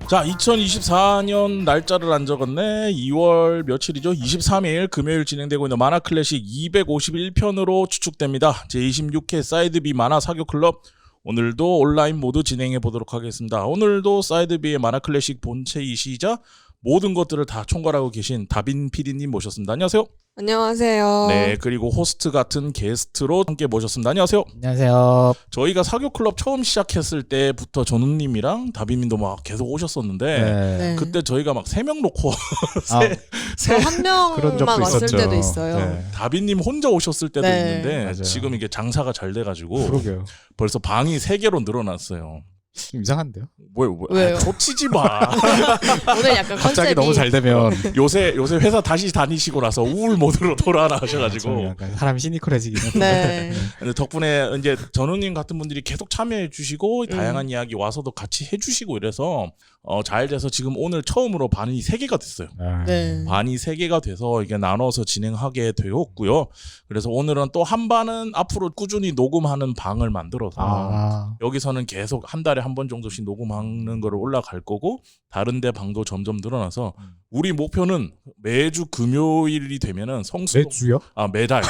자, 2024년 날짜를 안 적었네. 2월 며칠이죠? 23일 금요일 진행되고 있는 만화 클래식 251편으로 추측됩니다. 제26회 사이드 B 만화 사교 클럽, 오늘도 온라인 모드 진행해 보도록 하겠습니다. 오늘도 사이드 B의 만화 클래식 본체이시자 모든 것들을 다 총괄하고 계신 다빈 PD님 모셨습니다. 안녕하세요. 안녕하세요. 네, 그리고 호스트 같은 게스트로 함께 모셨습니다. 안녕하세요. 안녕하세요. 저희가 사교 클럽 처음 시작했을 때부터 전우님이랑 다빈님도 막 계속 오셨었는데 네. 그때 저희가 막 3명 놓고 저 한 그런 적도 명만 왔을 있었죠. 때도 있어요. 네. 다빈님 혼자 오셨을 때도 네. 있는데 맞아요. 지금 이게 장사가 잘 돼가지고 그러게요. 벌써 방이 3개로 늘어났어요. 좀 이상한데요? 뭐요? 왜요? 초치지 마. 오늘 약간 갑자기 컨셉이 너무 잘 되면 요새 회사 다시 다니시고 나서 우울 모드로 돌아라 좀 하셔가지고. 약간 사람이 시니컬해지긴 해요. 네. 근데 덕분에 이제 전우님 같은 분들이 계속 참여해 주시고 다양한 이야기 와서도 같이 해주시고 이래서 잘 돼서 지금 오늘 처음으로 반이 3개가 됐어요. 네. 반이 3개가 돼서 이게 나눠서 진행하게 되었고요. 그래서 오늘은 또 한 반은 앞으로 꾸준히 녹음하는 방을 만들어서 여기서는 계속 한 달에 한 번 정도씩 녹음하는 거를 올라갈 거고 다른 데 방도 점점 늘어나서 우리 목표는 매주 금요일이 되면은 성수동 매주요? 매달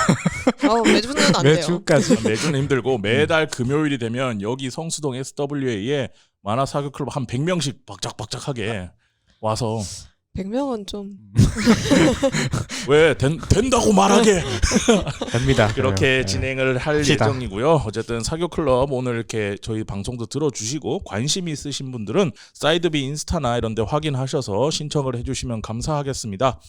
매주는 안 돼요. 매주까지? 매주는 힘들고 매달 금요일이 되면 여기 성수동 SWA에 만화 사교 클럽 한 100명씩 박짝박짝하게 와서 100명은 좀 왜 된다고 말하게 됩니다. 그렇게 네. 진행을 할 합시다. 예정이고요. 어쨌든 사교 클럽 오늘 이렇게 저희 방송도 들어주시고 관심이 있으신 분들은 사이드비 인스타나 이런 데 확인하셔서 신청을 해주시면 감사하겠습니다.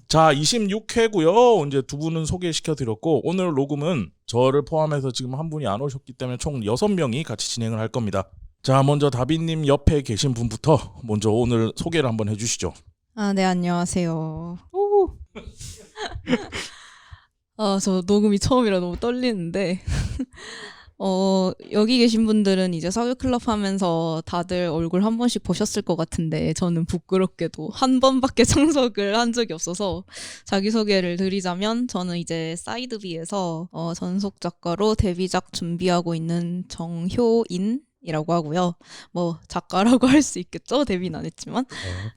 자, 26회고요. 이제 두 분은 소개시켜 드렸고 오늘 녹음은 저를 포함해서 지금 한 분이 안 오셨기 때문에 총 6명이 같이 진행을 할 겁니다. 자, 먼저 다빈님 옆에 계신 분부터 먼저 오늘 소개를 한번 해주시죠. 네, 안녕하세요. 저 녹음이 처음이라 너무 떨리는데, 여기 계신 분들은 이제 사교 클럽 하면서 다들 얼굴 한 번씩 보셨을 것 같은데, 저는 부끄럽게도 한 번밖에 참석을 한 적이 없어서 자기소개를 드리자면, 저는 이제 사이드비에서 전속 작가로 데뷔작 준비하고 있는 정효인 이라고 하고요. 뭐 작가라고 할 수 있겠죠? 데뷔는 안 했지만.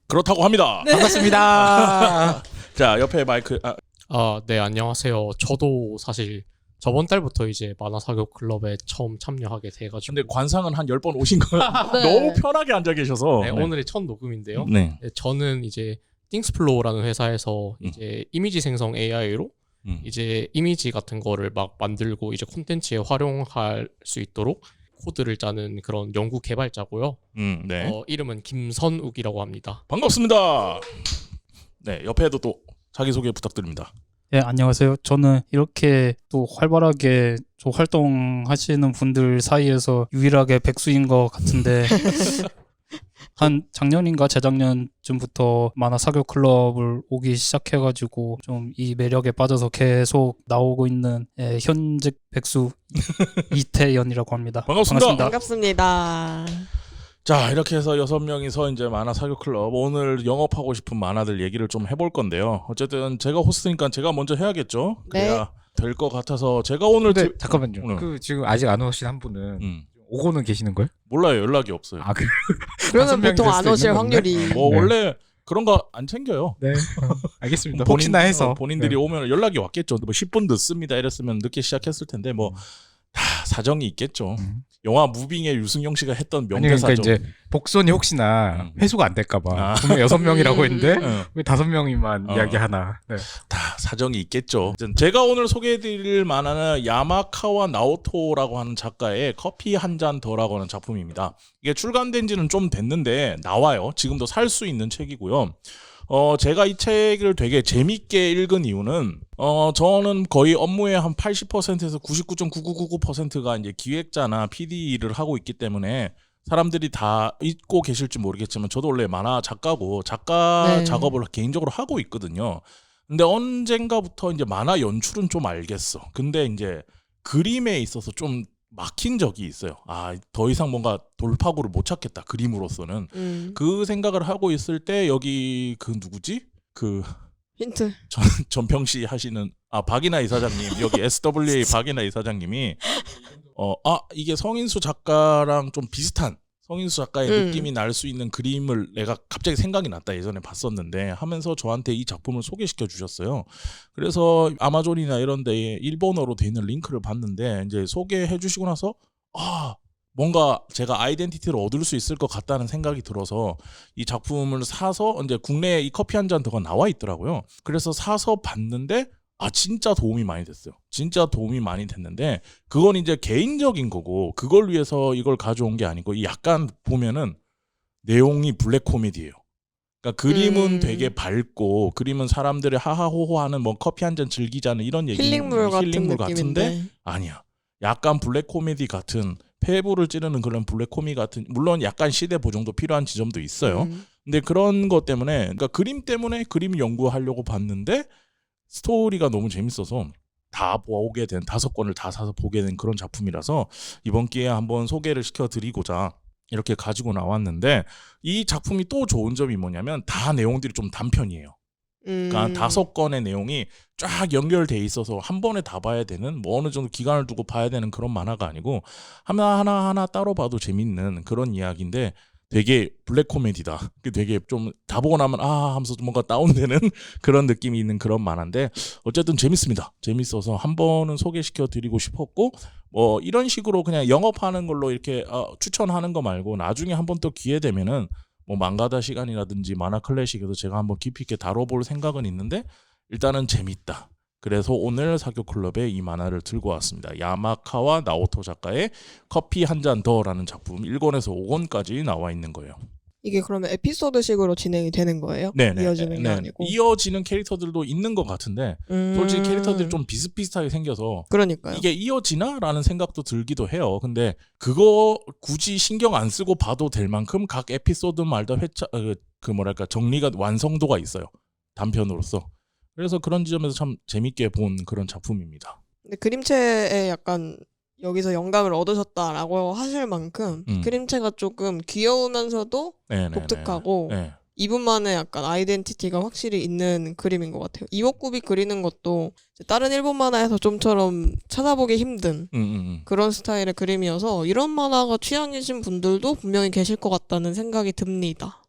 그렇다고 합니다. 반갑습니다. 자, 옆에 마이크 네, 안녕하세요. 저도 사실 저번 달부터 이제 만화 사교 클럽에 처음 참여하게 돼가지고 근데 관상은 한 10번 오신 거예요. 네. 너무 편하게 앉아 계셔서. 네, 오늘이 첫 녹음인데요. 네. 네, 저는 이제 띵스플로우라는 회사에서 이제 이미지 생성 AI로 이제 이미지 같은 거를 막 만들고 이제 콘텐츠에 활용할 수 있도록 코드를 짜는 그런 연구 개발자고요. 네. 이름은 김선욱이라고 합니다. 반갑습니다. 네, 옆에도 또 자기소개 부탁드립니다. 네, 안녕하세요. 저는 이렇게 또 활발하게 좀 활동하시는 분들 사이에서 유일하게 백수인 것 같은데 한 작년인가 재작년쯤부터 만화 사교 클럽을 오기 시작해가지고 좀 이 매력에 빠져서 계속 나오고 있는 현직 백수 이태연이라고 합니다. 반갑습니다. 반갑습니다. 자, 이렇게 해서 6명이서 이제 만화 사교 클럽 오늘 영업하고 싶은 만화들 얘기를 좀 해볼 건데요. 어쨌든 제가 호스트니까 제가 먼저 해야겠죠. 그래야 될 것 같아서 제가 오늘 근데 잠깐만요. 네. 그 지금 아직 안 오신 한 분은 오고는 계시는 거예요? 몰라요. 연락이 없어요. 그러면 명이 보통 될 안 수도 오실 있는 확률이 뭐 네. 원래 그런 거 안 챙겨요. 네. 알겠습니다. 혹시나 해서 본인들이 네. 오면 연락이 왔겠죠. 뭐 10분 늦습니다 이랬으면 늦게 시작했을 텐데 뭐 다 사정이 있겠죠. 영화 무빙의 유승용 씨가 했던 아니 명대사죠. 그러니까 이제 복선이 혹시나 회수가 안 될까봐 분명 6명이라고 했는데 왜 5명이만 이야기하나. 네. 다 사정이 있겠죠. 제가 오늘 소개해드릴 만화는 야마카와 나오토라고 하는 작가의 커피 한 잔 더라고 하는 작품입니다. 이게 출간된 지는 좀 됐는데 나와요. 지금도 살 수 있는 책이고요. 제가 이 책을 되게 재밌게 읽은 이유는 저는 거의 업무의 한 80%에서 99.9999%가 이제 기획자나 PD 일을 하고 있기 때문에 사람들이 다 잊고 계실지 모르겠지만 저도 원래 만화 작가고 작가 작업을 개인적으로 하고 있거든요. 근데 언젠가부터 이제 만화 연출은 좀 알겠어. 근데 이제 그림에 있어서 좀 막힌 적이 있어요. 더 이상 뭔가 돌파구를 못 찾겠다. 그림으로서는. 그 생각을 하고 있을 때 여기 그 누구지? 그 힌트. 전평시 하시는 박이나 이사장님 여기 SWA 박이나 이사장님이 이게 성인수 작가랑 좀 비슷한 성인수 작가의 느낌이 날 수 있는 그림을 내가 갑자기 생각이 났다. 예전에 봤었는데 하면서 저한테 이 작품을 소개시켜 주셨어요. 그래서 아마존이나 이런 데에 일본어로 돼 있는 링크를 봤는데 이제 소개해 주시고 나서 뭔가 제가 아이덴티티를 얻을 수 있을 것 같다는 생각이 들어서 이 작품을 사서 이제 국내에 이 커피 한 잔 더가 나와 있더라고요. 그래서 사서 봤는데 진짜 도움이 많이 됐어요. 진짜 도움이 많이 됐는데 그건 이제 개인적인 거고 그걸 위해서 이걸 가져온 게 아니고 약간 보면은 내용이 블랙 코미디예요. 그러니까 그림은 되게 밝고 그림은 사람들이 하하호호하는 뭐 커피 한 잔 즐기자는 이런 얘기 힐링물 같은 힐링물 느낌인데 같은데 아니야. 약간 블랙 코미디 같은 폐부를 찌르는 그런 블랙 코미디 같은 물론 약간 시대 보정도 필요한 지점도 있어요. 근데 그런 것 때문에 그러니까 그림 때문에 그림 연구하려고 봤는데 스토리가 너무 재밌어서 다 보게 된 5권을 다 사서 보게 된 그런 작품이라서 이번 기회에 한번 소개를 시켜드리고자 이렇게 가지고 나왔는데 이 작품이 또 좋은 점이 뭐냐면 다 내용들이 좀 단편이에요. 그러니까 5권의 내용이 쫙 연결돼 있어서 한 번에 다 봐야 되는 뭐 어느 정도 기간을 두고 봐야 되는 그런 만화가 아니고 하나 따로 봐도 재밌는 그런 이야기인데 되게 블랙 코미디다. 되게 좀 다 보고 나면 하면서 뭔가 다운되는 그런 느낌이 있는 그런 만화인데 어쨌든 재밌습니다. 재밌어서 한 번은 소개시켜 드리고 싶었고 뭐 이런 식으로 그냥 영업하는 걸로 이렇게 추천하는 거 말고 나중에 한 번 또 기회 되면은 뭐 망가다 시간이라든지 만화 클래식에서 제가 한번 깊이 있게 다뤄볼 생각은 있는데 일단은 재밌다. 그래서 오늘 사교클럽에 이 만화를 들고 왔습니다. 야마카와 나오토 작가의 커피 한 잔 더라는 작품 1권에서 5권까지 나와 있는 거예요. 이게 그러면 에피소드식으로 진행이 되는 거예요? 네네. 이어지는 게 아니고. 이어지는 캐릭터들도 있는 것 같은데 솔직히 캐릭터들이 좀 비슷비슷하게 생겨서 그러니까요. 이게 이어지나? 라는 생각도 들기도 해요. 근데 그거 굳이 신경 안 쓰고 봐도 될 만큼 각 에피소드마다 정리가 완성도가 있어요. 단편으로서. 그래서 그런 지점에서 참 재밌게 본 그런 작품입니다. 근데 그림체에 약간 여기서 영감을 얻으셨다라고 하실 만큼 그림체가 조금 귀여우면서도 독특하고 이분만의 약간 아이덴티티가 확실히 있는 그림인 것 같아요. 이목구비 그리는 것도 다른 일본 만화에서 좀처럼 찾아보기 힘든 그런 스타일의 그림이어서 이런 만화가 취향이신 분들도 분명히 계실 것 같다는 생각이 듭니다.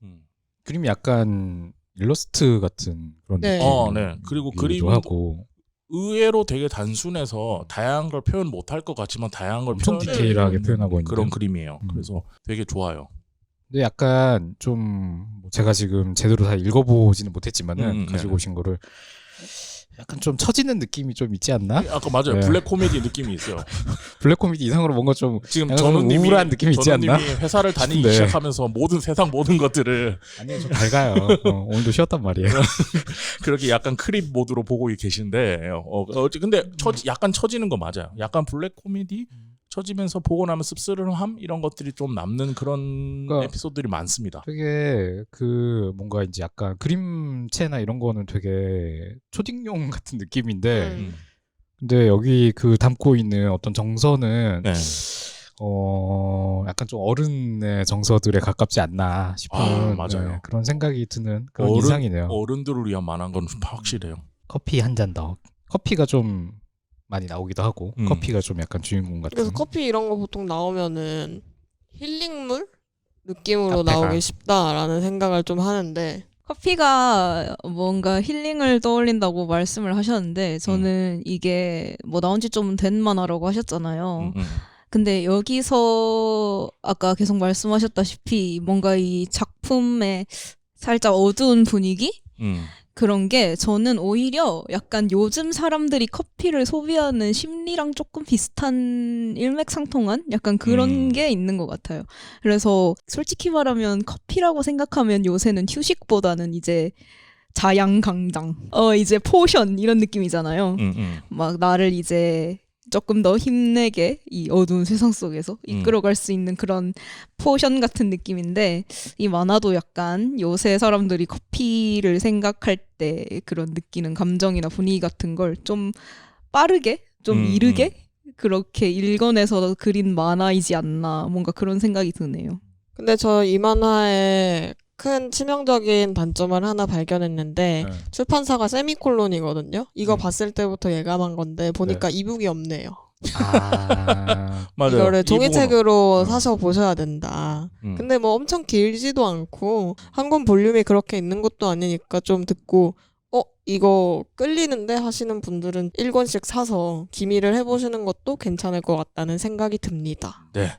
그림이 약간 일러스트 같은 그런 네. 느낌. 네. 그리고 그림도 하고 의외로 되게 단순해서 다양한 걸 표현 못할 것 같지만 다양한 걸 엄청 표현해 디테일하게 표현하고 있는 그런 그림이에요. 그래서 되게 좋아요. 근데 약간 좀 제가 지금 제대로 다 읽어보지는 못했지만은 가지고 오신 거를 약간 좀 처지는 느낌이 좀 있지 않나? 아까 맞아요. 네. 블랙 코미디 느낌이 있어요. 블랙 코미디 이상으로 뭔가 좀 지금 약간 우울한 느낌이 있지 않나? 회사를 다니기 네. 시작하면서 세상 모든 것들을 아니요, 좀 밝아요. 오늘도 쉬었단 말이에요. 그렇게 약간 크립 모드로 보고 계신데 근데 약간 처지는 거 맞아요. 약간 블랙 코미디 처지면서 보고 나면 씁쓸함 이런 것들이 좀 남는 그런 그러니까 에피소드들이 많습니다. 되게 뭔가 이제 약간 그림체나 이런 거는 되게 초딩용 같은 느낌인데 근데 여기 담고 있는 어떤 정서는 네. 약간 좀 어른의 정서들에 가깝지 않나 싶은 맞아요. 네, 그런 생각이 드는 그런 인상이네요. 어른들을 위한 만화인 건 확실해요. 커피 한 잔 더. 커피가 좀 많이 나오기도 하고 커피가 좀 약간 주인공 같은. 그래서 커피 이런 거 보통 나오면은 힐링물 느낌으로 카페가. 나오기 쉽다라는 생각을 좀 하는데 커피가 뭔가 힐링을 떠올린다고 말씀을 하셨는데 저는 이게 뭐 나온 지 좀 된 만화라고 하셨잖아요. 근데 여기서 아까 계속 말씀하셨다시피 뭔가 이 작품의 살짝 어두운 분위기? 그런 게 저는 오히려 약간 요즘 사람들이 커피를 소비하는 심리랑 조금 비슷한 일맥상통한 약간 그런 게 있는 것 같아요. 그래서 솔직히 말하면 커피라고 생각하면 요새는 휴식보다는 이제 자양강장, 이제 포션 이런 느낌이잖아요. 막 나를 이제 조금 더 힘내게 이 어두운 세상 속에서 이끌어갈 수 있는 그런 포션 같은 느낌인데 이 만화도 약간 요새 사람들이 커피를 생각할 때 그런 느끼는 감정이나 분위기 같은 걸 좀 빠르게 좀 이르게 그렇게 읽어내서 그린 만화이지 않나 뭔가 그런 생각이 드네요. 근데 저 이 만화의 큰 치명적인 단점을 하나 발견했는데 출판사가 세미콜론이거든요. 이거 봤을 때부터 예감한 건데 보니까 이북이 없네요. 맞아요. 이거를 종이책으로 이 부분은- 사서 보셔야 된다. 음. 근데 뭐 엄청 길지도 않고 한 권 볼륨이 그렇게 있는 것도 아니니까 좀 듣고 이거 끌리는데 하시는 분들은 1권씩 사서 기미를 해보시는 것도 괜찮을 것 같다는 생각이 듭니다. 네.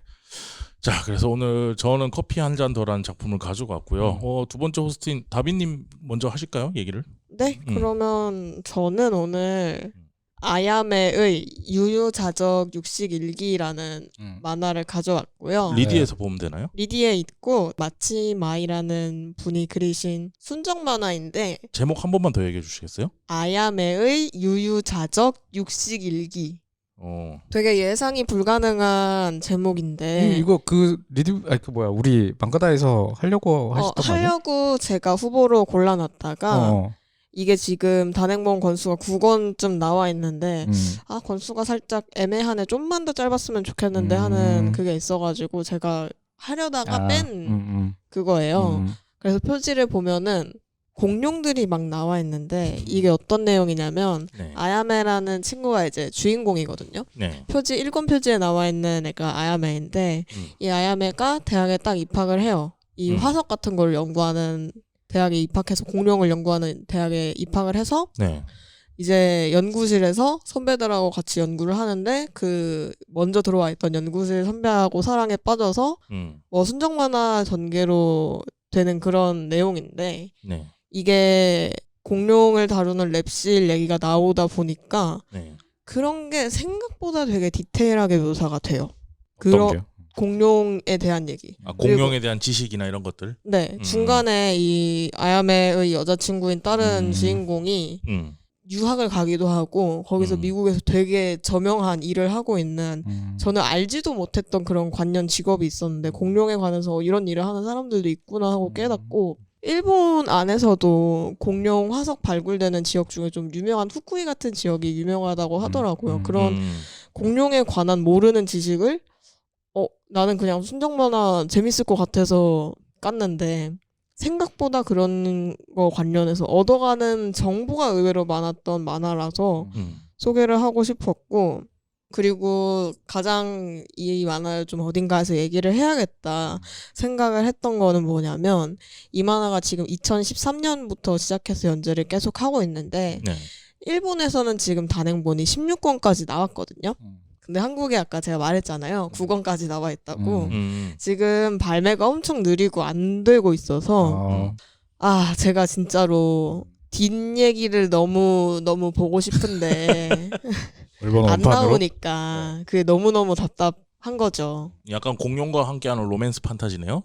자, 그래서 오늘 저는 커피 한 잔 더라는 작품을 가지고 왔고요. 두 번째 호스트인 다빈님 먼저 하실까요? 얘기를? 네, 그러면 저는 오늘 아야메의 유유자적 육식일기라는 만화를 가져왔고요. 리디에서 보면 되나요? 리디에 있고 마치마이라는 분이 그리신 순정 만화인데 제목 한 번만 더 얘기해 주시겠어요? 아야메의 유유자적 육식일기. 어. 되게 예상이 불가능한 제목인데 이거 그 리드 그 뭐야 우리 망가다에서 하려고 하셨던 거 아니에요? 하려고 제가 후보로 골라놨다가 이게 지금 단행본 권수가 9권쯤 나와 있는데 권수가 살짝 애매하네, 좀만 더 짧았으면 좋겠는데 하는 그게 있어가지고 제가 하려다가 뺀 그거예요. 그래서 표지를 보면은 공룡들이 막 나와 있는데 이게 어떤 내용이냐면 네. 아야메라는 친구가 이제 주인공이거든요. 네. 표지 1권 표지에 나와 있는 애가 아야메인데 이 아야메가 대학에 딱 입학을 해요. 이 화석 같은 걸 연구하는 대학에 입학해서 공룡을 연구하는 대학에 입학을 해서 네. 이제 연구실에서 선배들하고 같이 연구를 하는데 그 먼저 들어와 있던 연구실 선배하고 사랑에 빠져서 뭐 순정 만화 전개로 되는 그런 내용인데 네. 이게 공룡을 다루는 랩실 얘기가 나오다 보니까 네. 그런 게 생각보다 되게 디테일하게 묘사가 돼요. 어떤 게요? 공룡에 대한 얘기. 공룡에 대한 지식이나 이런 것들. 네, 중간에 이 아야메의 여자친구인 다른 주인공이 유학을 가기도 하고 거기서 미국에서 되게 저명한 일을 하고 있는 저는 알지도 못했던 그런 관련 직업이 있었는데 공룡에 관해서 이런 일을 하는 사람들도 있구나 하고 깨닫고 일본 안에서도 공룡 화석 발굴되는 지역 중에 좀 유명한 후쿠이 같은 지역이 유명하다고 하더라고요. 그런 공룡에 관한 모르는 지식을 나는 그냥 순정 만화 재밌을 것 같아서 깠는데 생각보다 그런 거 관련해서 얻어가는 정보가 의외로 많았던 만화라서 소개를 하고 싶었고, 그리고 가장 이 만화를 좀 어딘가에서 얘기를 해야겠다 생각을 했던 거는 뭐냐면 이 만화가 지금 2013년부터 시작해서 연재를 계속 하고 있는데 네. 일본에서는 지금 단행본이 16권까지 나왔거든요. 근데 한국에 아까 제가 말했잖아요. 9권까지 나와 있다고. 지금 발매가 엄청 느리고 안 되고 있어서 제가 진짜로 뒷얘기를 너무 보고 싶은데 안 나오니까 그게 너무너무 답답한 거죠. 약간 공룡과 함께하는 로맨스 판타지네요.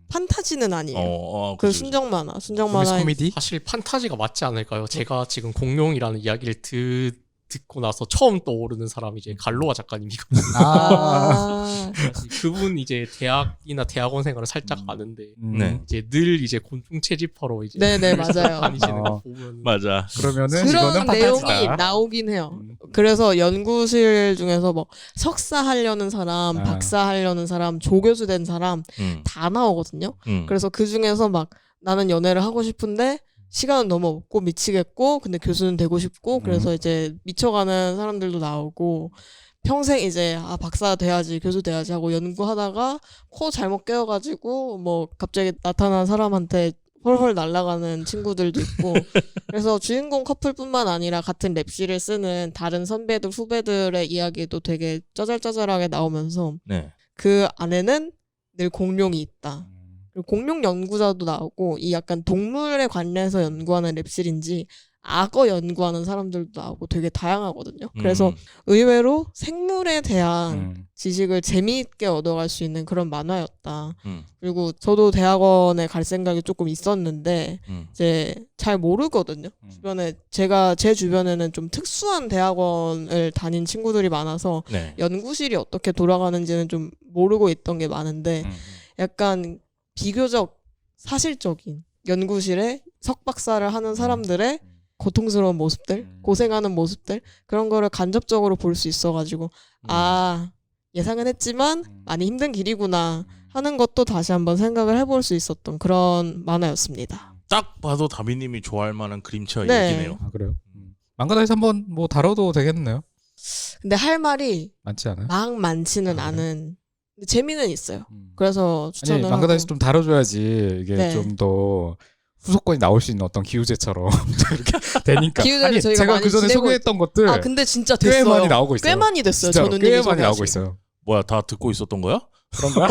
판타지는 아니에요. 그 그치. 순정 만화. 코미디? 사실 판타지가 맞지 않을까요? 제가 지금 공룡이라는 이야기를 듣고 나서 처음 떠오르는 사람이 이제 갈로아 작가님이거든요. 그분 이제 대학이나 대학원 생활을 살짝 아는데 네. 이제 늘 이제 곤충 채집하러 이제 네네, 맞아요. 다니시는 거 보면 맞아. 그러면은 그런 이거는 내용이 판타지다. 나오긴 해요. 그래서 연구실 중에서 뭐 석사 하려는 사람, 박사 하려는 사람, 조교수 된 사람 다 나오거든요. 그래서 그 중에서 막 나는 연애를 하고 싶은데 시간은 너무 없고 미치겠고 근데 교수는 되고 싶고 그래서 이제 미쳐가는 사람들도 나오고 평생 이제 박사 돼야지 교수 돼야지 하고 연구하다가 코 잘못 깨어가지고 뭐 갑자기 나타난 사람한테 헐헐 날아가는 친구들도 있고 그래서 주인공 커플뿐만 아니라 같은 랩실을 쓰는 다른 선배들 후배들의 이야기도 되게 짜잘짜잘하게 나오면서 네. 그 안에는 늘 공룡이 있다. 그리고 공룡 연구자도 나오고 이 약간 동물에 관련해서 연구하는 랩실인지 악어 연구하는 사람들도 나오고 되게 다양하거든요. 그래서 의외로 생물에 대한 지식을 재미있게 얻어갈 수 있는 그런 만화였다. 그리고 저도 대학원에 갈 생각이 조금 있었는데 이제 잘 모르거든요. 주변에 제 주변에는 좀 특수한 대학원을 다닌 친구들이 많아서 네. 연구실이 어떻게 돌아가는지는 좀 모르고 있던 게 많은데 약간 비교적 사실적인 연구실에 석박사를 하는 사람들의 고통스러운 모습들, 고생하는 모습들 그런 거를 간접적으로 볼 수 있어가지고 예상은 했지만 많이 힘든 길이구나 하는 것도 다시 한번 생각을 해볼 수 있었던 그런 만화였습니다. 딱 봐도 다비님이 좋아할 만한 그림체와 네. 얘기네요. 그래요? 망가다에서 한번 뭐 다뤄도 되겠네요. 근데 할 말이 많지 않아요? 막 많지는 않은. 근데 재미는 있어요. 그래서 추천을 아니 망가다시 하고. 좀 다뤄줘야지 이게 네. 좀 더 후속권이 나올 수 있는 어떤 기우제처럼 이렇게 되니까. 기우제를 아니 저희가 제가 많이 그 전에 지내고 소개했던 것들 아 근데 진짜 꽤 됐어요. 많이 나오고 있어요. 꽤 많이 됐어요. 진짜로 전우님이 꽤 많이 나오고 소개하시고. 있어요. 뭐야 다 듣고 있었던 거야? 그런가?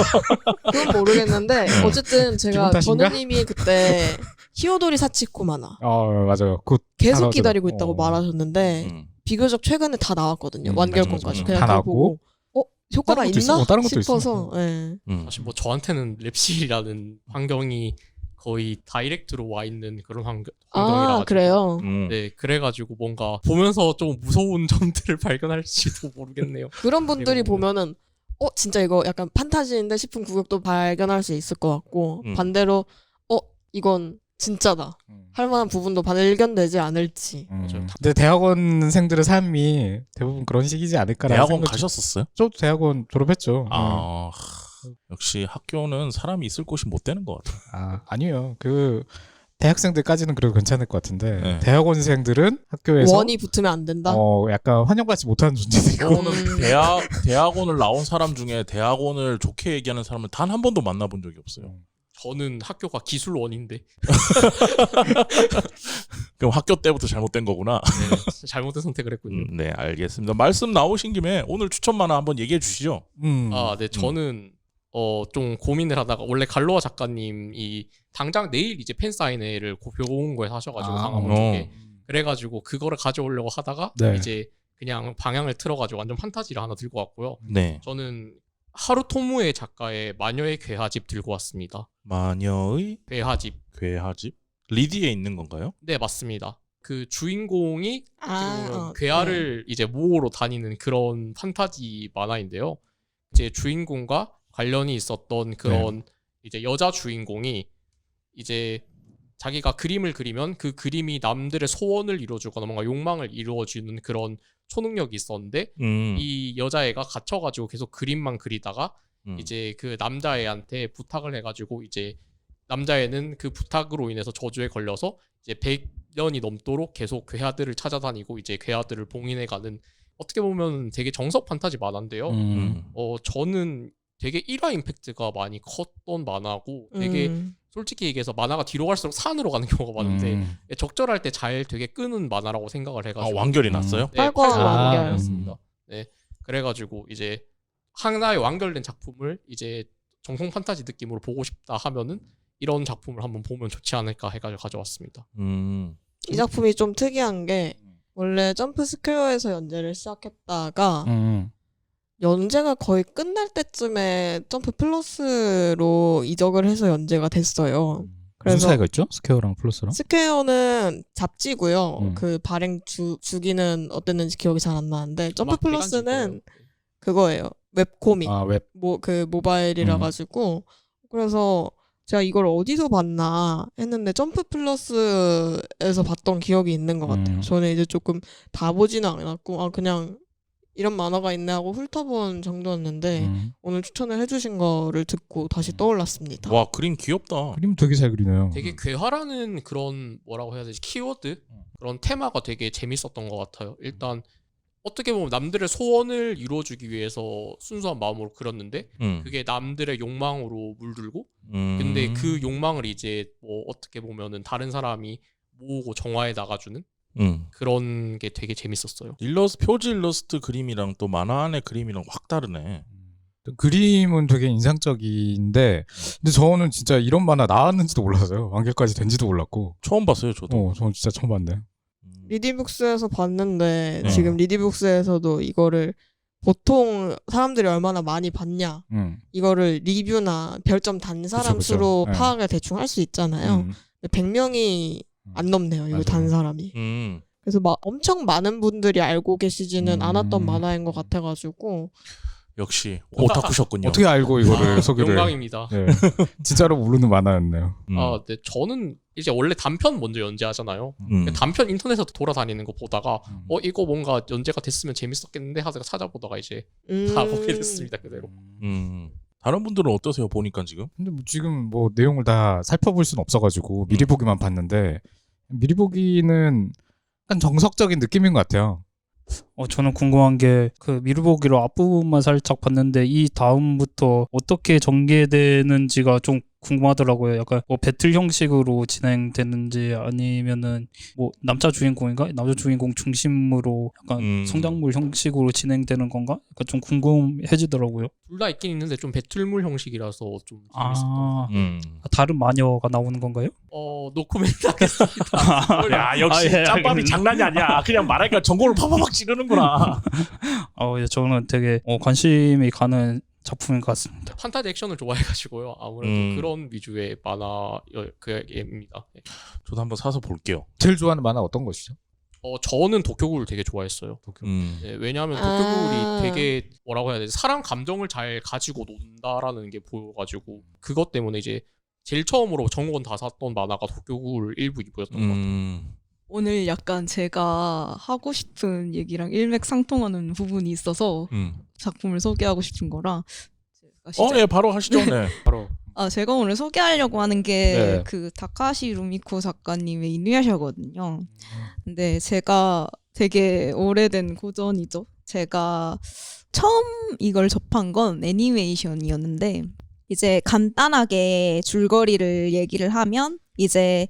그건 모르겠는데 어쨌든 제가 기분 탓인가? 전우님이 그때 히오도리 사치코 만화 맞아요. 그 계속 다 기다리고 나오잖아요. 있다고 말하셨는데 비교적 최근에 다 나왔거든요. 완결권까지. 맞아. 그냥 다 그거 나왔고. 보고 효과가 다른 것도 있나 있어. 다른 것도 싶어서 있어. 예. 사실 뭐 저한테는 랩실이라는 환경이 거의 다이렉트로 와 있는 그런 환경이라 아 그래요. 네, 그래가지고 뭔가 보면서 좀 무서운 점들을 발견할지도 모르겠네요. 그런 분들이 그리고 보면은 진짜 이거 약간 판타지인데 싶은 구역도 발견할 수 있을 것 같고 반대로 이건 진짜다 할 만한 부분도 발견되지 않을지. 맞아요. 근데 대학원생들의 삶이 대부분 그런 식이지 않을까라는 대학원 생각이 가셨었어요? 저도 대학원 졸업했죠. 역시 학교는 사람이 있을 곳이 못 되는 것 같아요. 아니요. 그 대학생들까지는 그래도 괜찮을 것 같은데 네. 대학원생들은 학교에서 원이 붙으면 안 된다. 약간 환영받지 못하는 존재들이고. 저는 대학원을 나온 사람 중에 대학원을 좋게 얘기하는 사람을 단 한 번도 만나본 적이 없어요. 저는 학교가 기술원인데 그럼 학교 때부터 잘못된 거구나. 네, 잘못된 선택을 했군요. 네, 알겠습니다. 말씀 나오신 김에 오늘 추천 만화 한번 얘기해 주시죠. 네, 저는 좀 고민을 하다가 원래 갈로아 작가님이 당장 내일 이제 팬 사인회를 교보문고에서 하셔가지고 강화문 쪽에 그래가지고 그거를 가져오려고 하다가 네. 이제 그냥 방향을 틀어가지고 완전 판타지를 하나 들고 왔고요. 네. 저는 하루토무에 작가의 마녀의 괴하집 들고 왔습니다. 마녀의 괴하집. 괴하집? 리디에 있는 건가요? 네, 맞습니다. 그 주인공이 네. 괴하를 이제 모으러 다니는 그런 판타지 만화인데요. 이제 주인공과 관련이 있었던 그런 이제 여자 주인공이 이제 자기가 그림을 그리면 그 그림이 남들의 소원을 이루어주거나 뭔가 욕망을 이루어주는 그런 초능력이 있었는데 이 여자애가 갇혀가지고 계속 그림만 그리다가 이제 그 남자애한테 부탁을 해가지고 이제 남자애는 그 부탁으로 인해서 저주에 걸려서 이제 100년이 넘도록 계속 괴하들을 찾아다니고 이제 괴하들을 봉인해가는 어떻게 보면 되게 정석 판타지 만화인데요. 저는 되게 1화 임팩트가 많이 컸던 만화고 되게 솔직히 얘기해서 만화가 뒤로 갈수록 산으로 가는 경우가 많은데 적절할 때 잘 되게 끄는 만화라고 생각을 해가지고 완결이 났어요? 네, 8권 완결. 완결이었습니다. 네, 그래가지고 이제 하나의 완결된 작품을 이제 정통 판타지 느낌으로 보고 싶다 하면은 이런 작품을 한번 보면 좋지 않을까 해가지고 가져왔습니다. 이 작품이 좀 특이한 게 원래 점프 스퀘어에서 연재를 시작했다가 연재가 거의 끝날 때쯤에 점프 플러스로 이적을 해서 연재가 됐어요. 무슨 차이가 있죠? 스퀘어랑 플러스랑? 스퀘어는 잡지고요. 그 발행 주기는 어땠는지 기억이 잘 안 나는데 점프 플러스는 그거예요. 웹코믹. 웹. 그 모바일이라 가지고 그래서 제가 이걸 어디서 봤나 했는데 점프 플러스에서 봤던 기억이 있는 것 같아요. 저는 이제 조금 다 보지는 않았고 그냥 이런 만화가 있네 하고 훑어본 정도였는데 오늘 추천을 해주신 거를 듣고 다시 떠올랐습니다. 와, 그림 귀엽다. 그림 되게 잘 그리네요. 되게 괴화라는 그런 뭐라고 해야 되지 키워드 그런 테마가 되게 재밌었던 것 같아요. 일단 어떻게 보면 남들의 소원을 이루어주기 위해서 순수한 마음으로 그렸는데 그게 남들의 욕망으로 물들고 근데 그 욕망을 이제 뭐 어떻게 보면은 다른 사람이 모으고 정화해 나가주는 그런 게 되게 재밌었어요. 표지 일러스트 그림이랑 또 만화 안의 그림이랑 확 다르네. 그림은 되게 인상적인데 근데 저는 진짜 이런 만화 나왔는지도 몰랐어요. 완결까지 된지도 몰랐고. 처음 봤어요, 저도. 저는 진짜 처음 봤네. 리디북스에서 봤는데 지금 리디북스에서도 이거를 보통 사람들이 얼마나 많이 봤냐 이거를 리뷰나 별점 단 사람 그쵸. 수로 파악을 대충 할 수 있잖아요. 100명이 안 넘네요. 이거 단 사람이. 그래서 막 엄청 많은 분들이 알고 계시지는 않았던 만화인 것 같아가지고 역시 오타쿠셨군요. 어떻게 알고 이거를 소개를? 영광입니다. 네. 진짜로 모르는 만화였네요. 네, 저는 이제 원래 단편 먼저 연재하잖아요. 단편 인터넷에서 돌아다니는 거 보다가 이거 뭔가 연재가 됐으면 재밌었겠는데 하다가 찾아보다가 이제 다 보게 됐습니다. 그대로. 다른 분들은 어떠세요? 보니까 지금? 근데 지금 내용을 다 살펴볼 수는 없어가지고 미리 보기만 봤는데 미리 보기는 약간 정석적인 느낌인 것 같아요. 저는 궁금한 게 그 미르보기로 앞부분만 살짝 봤는데 이 다음부터 어떻게 전개되는지가 좀 궁금하더라고요. 약간 뭐 배틀 형식으로 진행되는지 아니면은 뭐 남자 주인공인가? 남자 주인공 중심으로 약간 성장물 형식으로 진행되는 건가? 약간 좀 궁금해지더라고요. 둘 다 있긴 있는데 좀 배틀물 형식이라서 좀 재밌었던 다른 마녀가 나오는 건가요? 노코멘트 하겠습니다. 야 역시 예, 짬밥이 장난이 아니야. 그냥 말하니까 전골을 팍팍 찌르는구나. 예, 저는 되게 관심이 가는 작품인 것 같습니다. 판타지 액션을 좋아해가지고요. 아무래도 그런 위주의 만화입니다. 네. 저도 한번 사서 볼게요. 제일 좋아하는 만화 어떤 것이죠? 저는 도쿄굴을 되게 좋아했어요. 네, 왜냐하면 도쿄굴이 되게 뭐라고 해야 되지? 사람 감정을 잘 가지고 논다라는 게 보여가지고 그것 때문에 이제 제일 처음으로 정원 다 샀던 만화가 도쿄굴 1부, 2부였던 것 같아요. 오늘 약간 제가 하고 싶은 얘기랑 일맥상통하는 부분이 있어서 작품을 소개하고 싶은 거라. 예, 바로 하시죠. 네, 바로. 제가 오늘 소개하려고 하는 게 네. 그 다카시 루미코 작가님의 이누야샤거든요. 근데 제가 되게 오래된 고전이죠. 제가 처음 이걸 접한 건 애니메이션이었는데 이제 간단하게 줄거리를 얘기를 하면 이제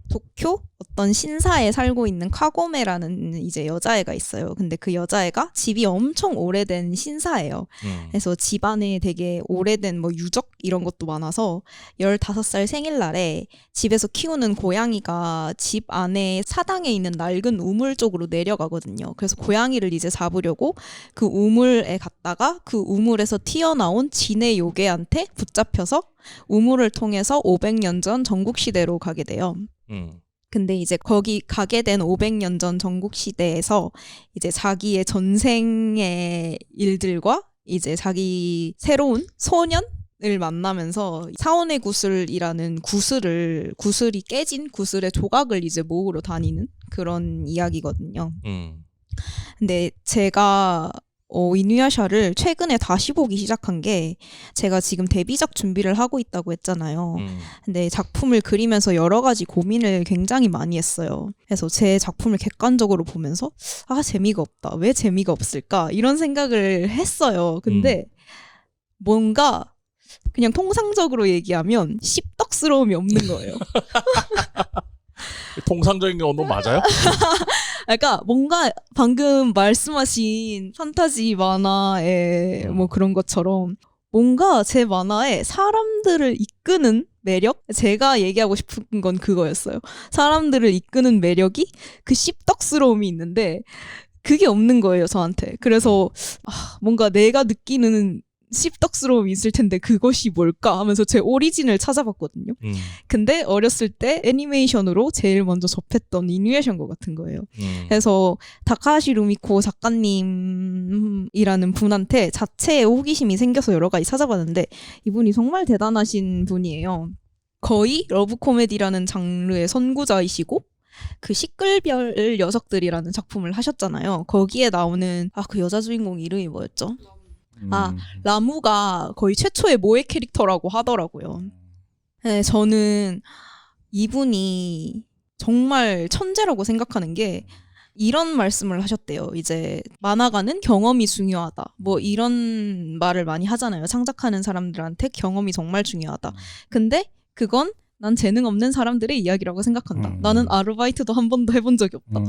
도쿄 어떤 신사에 살고 있는 카고메라는 이제 여자애가 있어요. 근데 그 여자애가 집이 엄청 오래된 신사예요. 그래서 집안에 되게 오래된 뭐 유적 이런 것도 많아서 15살 생일날에 집에서 키우는 고양이가 집 안에 사당에 있는 낡은 우물 쪽으로 내려가거든요. 그래서 고양이를 이제 잡으려고 그 우물에 갔다가 그 우물에서 튀어나온 진의 요괴한테 붙잡혀서 우물을 통해서 500년 전 전국시대로 가게 돼요. 근데 이제 거기 가게 된 500년 전 전국시대에서 이제 자기의 전생의 일들과 이제 자기 새로운 소년을 만나면서 사원의 구슬이라는 구슬이 깨진 구슬의 조각을 이제 모으러 다니는 그런 이야기거든요. 근데 제가 이누야샤를 최근에 다시 보기 시작한 게 제가 지금 데뷔작 준비를 하고 있다고 했잖아요. 근데 작품을 그리면서 여러 가지 고민을 굉장히 많이 했어요. 그래서 제 작품을 객관적으로 보면서 재미가 없다. 왜 재미가 없을까? 이런 생각을 했어요. 근데 뭔가 그냥 통상적으로 얘기하면 씹덕스러움이 없는 거예요. 통상적인 게 언어 맞아요? 그러니까 뭔가 방금 말씀하신 판타지 만화의 뭐 그런 것처럼 뭔가 제 만화에 사람들을 이끄는 매력? 제가 얘기하고 싶은 건 그거였어요. 사람들을 이끄는 매력이 그 씹덕스러움이 있는데 그게 없는 거예요, 저한테. 그래서 뭔가 내가 느끼는 씹덕스러움이 있을 텐데 그것이 뭘까 하면서 제 오리진을 찾아봤거든요. 근데 어렸을 때 애니메이션으로 제일 먼저 접했던 이누야샤인 것 같은 거예요. 그래서 다카하시 루미코 작가님이라는 분한테 자체의 호기심이 생겨서 여러 가지 찾아봤는데 이분이 정말 대단하신 분이에요. 거의 러브 코미디라는 장르의 선구자이시고 그 시끌별 녀석들이라는 작품을 하셨잖아요. 거기에 나오는 그 여자 주인공 이름이 뭐였죠? 라무가 거의 최초의 모에 캐릭터라고 하더라고요. 네, 저는 이분이 정말 천재라고 생각하는 게 이런 말씀을 하셨대요. 이제 만화가는 경험이 중요하다. 뭐 이런 말을 많이 하잖아요. 창작하는 사람들한테 경험이 정말 중요하다. 근데 그건 난 재능 없는 사람들의 이야기라고 생각한다. 나는 아르바이트도 한 번도 해본 적이 없다.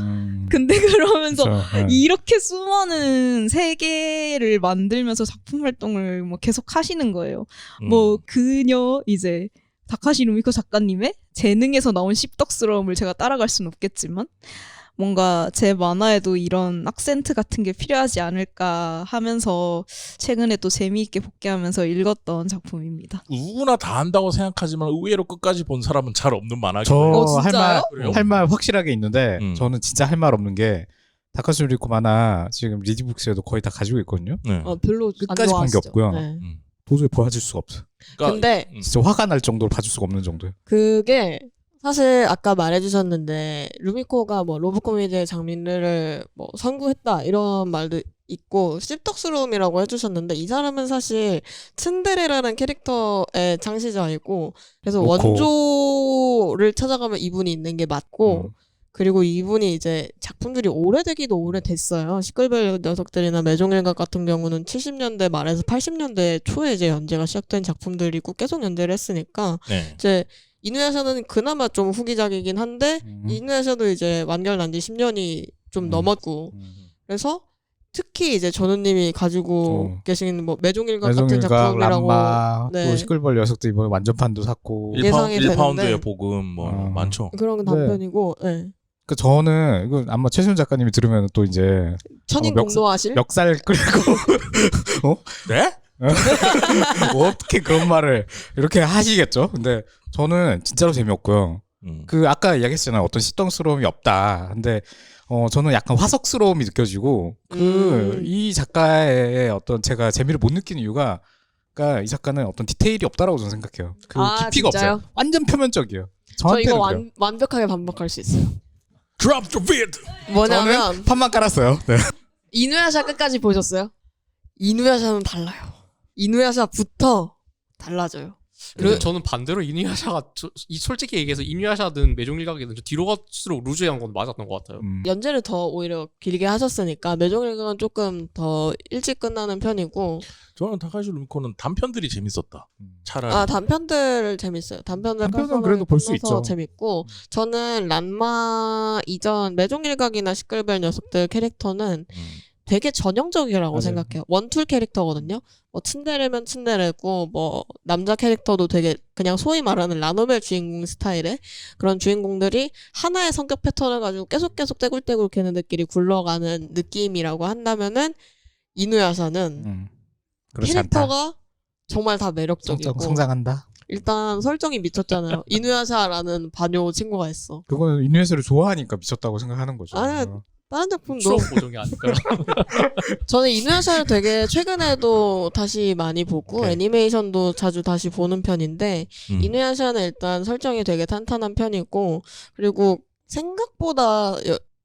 근데 그러면서 이렇게 수많은 세계를 만들면서 작품 활동을 뭐 계속 하시는 거예요. 뭐 그녀 이제 다카시 루미코 작가님의 재능에서 나온 씹덕스러움을 제가 따라갈 수는 없겠지만 뭔가 제 만화에도 이런 악센트 같은 게 필요하지 않을까 하면서 최근에 또 재미있게 복귀하면서 읽었던 작품입니다. 누구나 다 안다고 생각하지만 의외로 끝까지 본 사람은 잘 없는 만화긴 저 해요. 할 말 확실하게 있는데 저는 진짜 할 말 없는 게 다카시 루미코 만화 지금 리디북스에도 거의 다 가지고 있거든요. 네. 별로 끝까지 본 게 없고요. 네. 도저히 봐줄 수가 없어요. 그러니까, 근데 진짜 화가 날 정도로 봐줄 수가 없는 정도예요. 그게 사실 아까 말해주셨는데 루미코가 뭐 로브 코미디의 장르를 뭐 선구했다 이런 말도 있고 씹덕스러움이라고 해주셨는데 이 사람은 사실 츤데레라는 캐릭터의 창시자이고 그래서 원조를 찾아가면 이분이 있는 게 맞고 그리고 이분이 이제 작품들이 오래되기도 오래됐어요. 시끌별 녀석들이나 매종일각 같은 경우는 70년대 말에서 80년대 초에 이제 연재가 시작된 작품들이고 계속 연재를 했으니까 네. 이제 이누야샤는 그나마 좀 후기작이긴 한데 이누야샤도 이제 완결난 지 10년이 좀 넘었고 그래서 특히 이제 전우님이 가지고 계신 뭐 매종일각 같은 작품이라고 람마, 네. 또 시끌벌 녀석도 이번에 완전판도 샀고 예상이 1파운드의 되는데. 복음 뭐 많죠. 그런 단편이고 네. 그 저는 이거 아마 최수현 작가님이 들으면 또 이제 천인 공노하실? 멱살 끓이고 네? 뭐 어떻게 그런 말을 이렇게 하시겠죠? 근데 저는 진짜로 재미없고요. 그 아까 이야기했잖아요. 어떤 시덩스러움이 없다. 근데 저는 약간 화석스러움이 느껴지고 이 작가의 어떤 제가 재미를 못 느끼는 이유가 그러니까 이 작가는 어떤 디테일이 없다라고 저는 생각해요. 그 깊이가 진짜요? 없어요. 완전 표면적이에요. 저 저한테는 이거 그래요. 완벽하게 반박할 수 있어요. Drop the beat. 뭐냐면 저는 판만 깔았어요. 네. 이누야샤 끝까지 보셨어요? 이누야샤는 달라요. 이누야샤부터 달라져요. 근데 저는 반대로 이누야샤가 솔직히 얘기해서 이누야샤든 매종일각이든 저 뒤로 갈수록 루즈한 건 맞았던 것 같아요. 연재를 더 오히려 길게 하셨으니까 매종일각은 조금 더 일찍 끝나는 편이고 저는 타카시 루미코는 단편들이 재밌었다. 차라리. 단편들 재밌어요. 단편은 그래도 볼 수 있죠. 재밌고 저는 란마 이전 매종일각이나 시끌별 녀석들 캐릭터는 되게 전형적이라고 맞아요. 생각해요. 원툴 캐릭터거든요. 뭐 츤데레면 츤데레고 뭐 남자 캐릭터도 되게 그냥 소위 말하는 라노벨 주인공 스타일의 그런 주인공들이 하나의 성격 패턴을 가지고 계속 떼굴떼굴 걔네들끼리 굴러가는 느낌이라고 한다면은 이누야샤는 그렇지 않다. 캐릭터가 정말 다 매력적이고 성장한다. 일단 설정이 미쳤잖아요. 이누야샤라는 반요 친구가 있어. 그건 이누야샤를 좋아하니까 미쳤다고 생각하는 거죠. 아니, 다른 작품도 추억 보정이 아닐까요? 저는 이누야샤를 되게 최근에도 다시 많이 보고 오케이. 애니메이션도 자주 다시 보는 편인데 이누야샤는 일단 설정이 되게 탄탄한 편이고 그리고 생각보다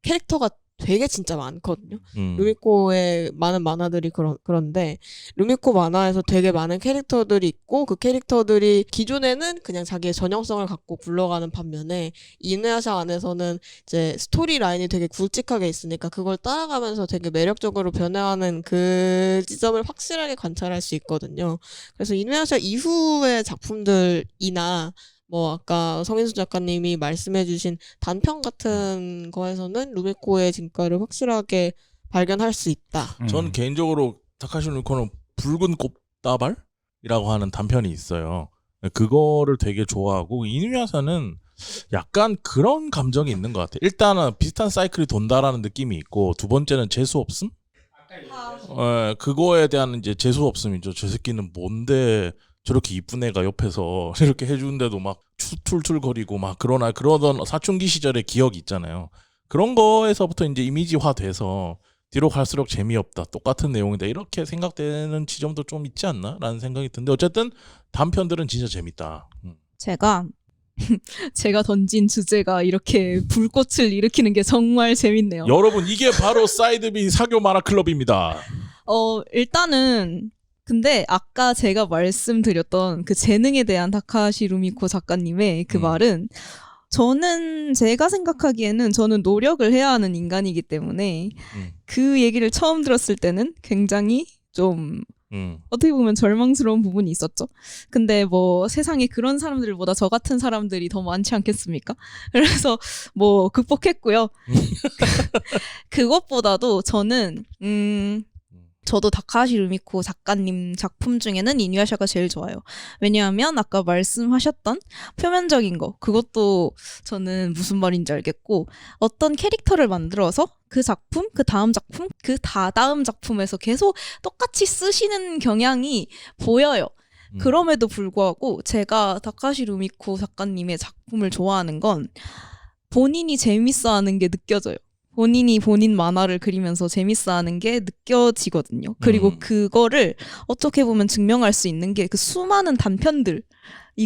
캐릭터가 되게 진짜 많거든요. 루미코의 많은 만화들이 그런데 루미코 만화에서 되게 많은 캐릭터들이 있고 그 캐릭터들이 기존에는 그냥 자기의 전형성을 갖고 굴러가는 반면에 이누야샤 안에서는 이제 스토리 라인이 되게 굵직하게 있으니까 그걸 따라가면서 되게 매력적으로 변화하는 그 지점을 확실하게 관찰할 수 있거든요. 그래서 이누야샤 이후의 작품들이나 뭐 아까 성인수 작가님이 말씀해주신 단편 같은 거에서는 루미코의 진가를 확실하게 발견할 수 있다. 저는 개인적으로 타카시 루미코는 붉은 꽃다발이라고 하는 단편이 있어요. 그거를 되게 좋아하고 이누야샤는 약간 그런 감정이 있는 것 같아요. 일단은 비슷한 사이클이 돈다라는 느낌이 있고 두 번째는 재수 없음? 그거에 대한 이제 재수 없음이죠. 저 새끼는 뭔데 저렇게 이쁜 애가 옆에서 이렇게 해주는데도 막 툴툴거리고 막 그러던 사춘기 시절의 기억이 있잖아요. 그런 거에서부터 이제 이미지화돼서 뒤로 갈수록 재미없다. 똑같은 내용인데 이렇게 생각되는 지점도 좀 있지 않나? 라는 생각이 드는데 어쨌든 단편들은 진짜 재밌다. 제가 던진 주제가 이렇게 불꽃을 일으키는 게 정말 재밌네요. 여러분 이게 바로 사이드비 사교 만화 클럽입니다. 일단은 근데 아까 제가 말씀드렸던 그 재능에 대한 타카시 루미코 작가님의 그 말은 저는 제가 생각하기에는 저는 노력을 해야 하는 인간이기 때문에 그 얘기를 처음 들었을 때는 굉장히 좀 어떻게 보면 절망스러운 부분이 있었죠. 근데 뭐 세상에 그런 사람들보다 저 같은 사람들이 더 많지 않겠습니까? 그래서 뭐 극복했고요. 그것보다도 저는 저도 다카시 루미코 작가님 작품 중에는 이누야샤가 제일 좋아요. 왜냐하면 아까 말씀하셨던 표면적인 거 그것도 저는 무슨 말인지 알겠고 어떤 캐릭터를 만들어서 그 작품, 그 다음 작품, 그 다다음 작품에서 계속 똑같이 쓰시는 경향이 보여요. 그럼에도 불구하고 제가 다카시 루미코 작가님의 작품을 좋아하는 건 본인이 재밌어하는 게 느껴져요. 본인이 본인 만화를 그리면서 재밌어하는 게 느껴지거든요. 그리고 그거를 어떻게 보면 증명할 수 있는 게 그 수많은 단편들이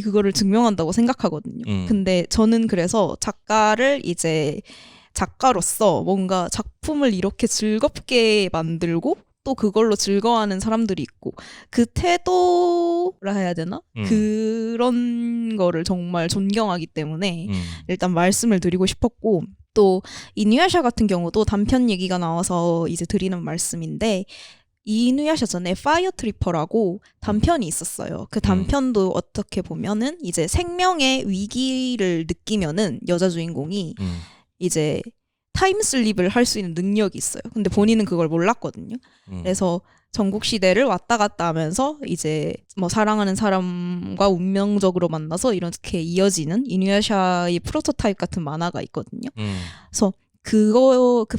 그거를 증명한다고 생각하거든요. 근데 저는 그래서 작가를 이제 작가로서 뭔가 작품을 이렇게 즐겁게 만들고 또 그걸로 즐거워하는 사람들이 있고 그 태도라 해야 되나? 그런 거를 정말 존경하기 때문에 일단 말씀을 드리고 싶었고 또 이누야샤 같은 경우도 단편 얘기가 나와서 이제 드리는 말씀인데 이누야샤 전에 파이어 트리퍼라고 단편이 있었어요. 그 단편도 어떻게 보면은 이제 생명의 위기를 느끼면은 여자 주인공이 이제 타임슬립을 할 수 있는 능력이 있어요. 근데 본인은 그걸 몰랐거든요. 그래서 전국 시대를 왔다 갔다 하면서 이제 뭐 사랑하는 사람과 운명적으로 만나서 이렇게 이어지는 이누야샤의 프로토타입 같은 만화가 있거든요. 그래서 그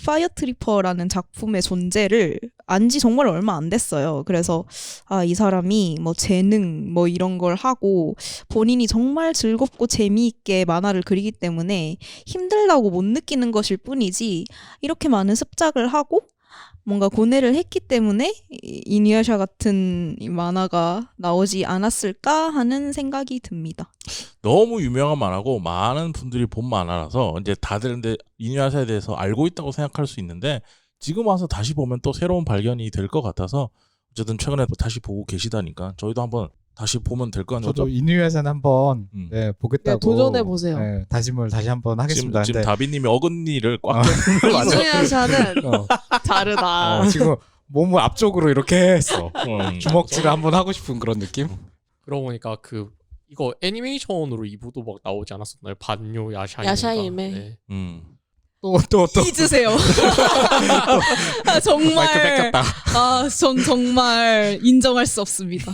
파이어 트리퍼라는 작품의 존재를 안지 정말 얼마 안 됐어요. 그래서 이 사람이 뭐 재능 뭐 이런 걸 하고 본인이 정말 즐겁고 재미있게 만화를 그리기 때문에 힘들다고 못 느끼는 것일 뿐이지 이렇게 많은 습작을 하고 뭔가 고뇌를 했기 때문에 이누야샤 같은 이 만화가 나오지 않았을까 하는 생각이 듭니다. 너무 유명한 만화고 많은 분들이 본 만화라서 이제 다들 근데 이누야샤에 대해서 알고 있다고 생각할 수 있는데 지금 와서 다시 보면 또 새로운 발견이 될 것 같아서 어쨌든 최근에 다시 보고 계시다니까 저희도 한번 다시 보면 될 것 같아요. 저도 이누야샤는 한번 보겠다고 도전해 보세요. 다짐을 다시 한번 하겠습니다. 지금 다비님이 어금니를 꽉 이누야샤는 다르다. 지금 몸을 앞쪽으로 이렇게 했어. 주먹질을 한번 하고 싶은 그런 느낌? 그러고 보니까 이거 애니메이션으로 2부도 막 나오지 않았었나요? 반요 야샤 야샤임에. 네. 또 잊으세요. 정말 마이크 뺏겼다. 전 정말 인정할 수 없습니다.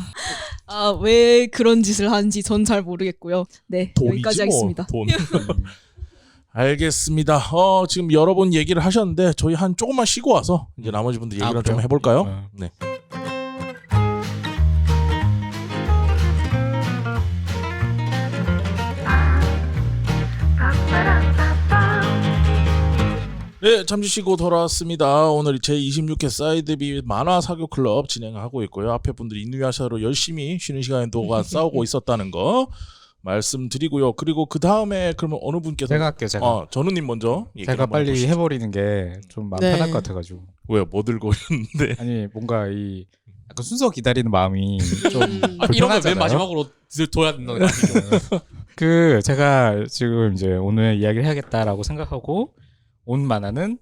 왜 그런 짓을 하는지 전 잘 모르겠고요. 네, 여기까지 하겠습니다. 돈. 알겠습니다. 지금 여러 번 얘기를 하셨는데 저희 한 조금만 쉬고 와서 이제 나머지 분들 얘기를 좀 해볼까요? 네. 네, 잠시 쉬고 돌아왔습니다. 오늘 제26회 사이드비 만화 사교 클럽 진행하고 있고요. 앞에 분들이 이누야샤로 열심히 쉬는 시간에 동안 싸우고 있었다는 거 말씀드리고요. 그리고 그 다음에 그러면 어느 분께서 제가 할게요. 제가. 전우님 먼저 제가 빨리 해보시죠. 해버리는 게 좀 마음 편할 것 같아가지고. 왜요? 뭐 들고 있는데? 아니 뭔가 이 약간 순서 기다리는 마음이 좀 이러면 맨 불편하잖아요. 마지막으로 둬야 된다는 거 아니죠? 제가 지금 이제 오늘 이야기를 해야겠다라고 생각하고 온 만화는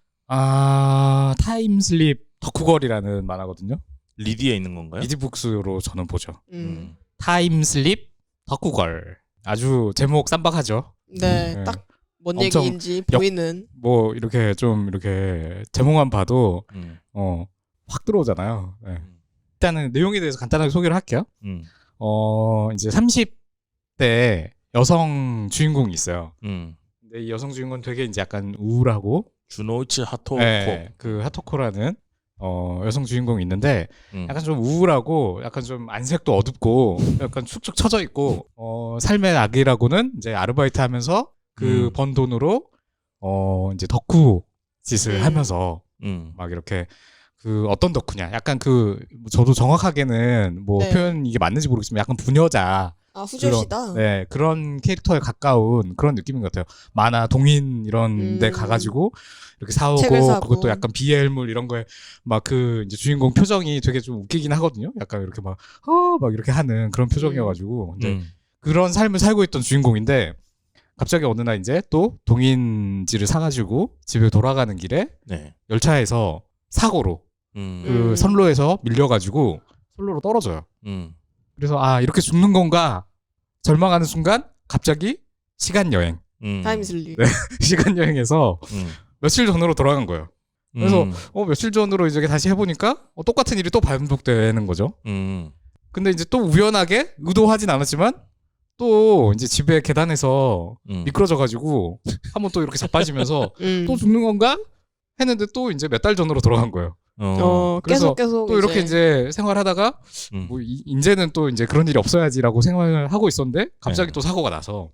타임슬립 덕후걸이라는 만화거든요. 리디에 있는 건가요? 리디북스로 저는 보죠. 타임슬립 덕후걸. 아주 제목 쌈박하죠. 네, 딱 뭔 엄청 얘기인지 보이는. 뭐 이렇게 좀 이렇게 제목만 봐도 확 들어오잖아요. 네. 일단은 내용에 대해서 간단하게 소개를 할게요. 이제 30대 여성 주인공이 있어요. 근데 이 여성 주인공은 되게 이제 약간 우울하고 주노이치 하토코. 네, 그 하토코라는 여성 주인공이 있는데 약간 좀 우울하고 약간 좀 안색도 어둡고 약간 축축 처져 있고 삶의 악이라고는 이제 아르바이트 하면서 그 번 돈으로 이제 덕후 짓을 하면서 막 이렇게 그 어떤 덕후냐 약간 저도 정확하게는 뭐 표현 이게 맞는지 모르겠지만 약간 부녀자 후절시다. 네, 그런 캐릭터에 가까운 그런 느낌인 것 같아요. 만화, 동인 이런 데 가가지고 이렇게 사오고 그것도 약간 비엘물 이런 거에 막 이제 주인공 표정이 되게 좀 웃기긴 하거든요. 약간 이렇게 막 이렇게 하는 그런 표정이어가지고 이제 그런 삶을 살고 있던 주인공인데 갑자기 어느 날 이제 또 동인지를 사가지고 집에 돌아가는 길에 열차에서 사고로 그 선로에서 밀려가지고 선로로 떨어져요. 그래서 이렇게 죽는 건가 절망하는 순간 갑자기 시간 여행 타임슬립. 네, 시간 여행에서 며칠 전으로 돌아간 거예요. 그래서 며칠 전으로 이제 다시 해보니까 똑같은 일이 또 반복되는 거죠. 근데 이제 또 우연하게 의도하진 않았지만 또 이제 집에 계단에서 미끄러져가지고 한번 또 이렇게 자빠지면서 또 죽는 건가 했는데 또 이제 몇 달 전으로 돌아간 거예요. 그래서 계속 또 이렇게 이제 생활하다가 뭐 이제는 또 이제 그런 일이 없어야지라고 생각을 하고 있었는데 갑자기 또 사고가 나서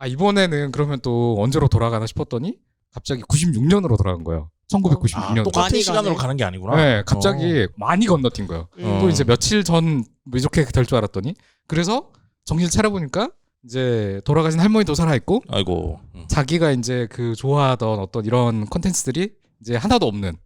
이번에는 그러면 또 언제로 돌아가나 싶었더니 갑자기 96년으로 돌아간 거예요. 1996년. 똑같은 시간으로 가는 게 아니구나. 네, 갑자기 많이 건너뛴 거예요. 또 이제 며칠 전 뭐 이렇게 될 줄 알았더니 그래서 정신 차려보니까 이제 돌아가신 할머니도 살아있고 아이고. 자기가 이제 좋아하던 어떤 이런 콘텐츠들이 이제 하나도 없는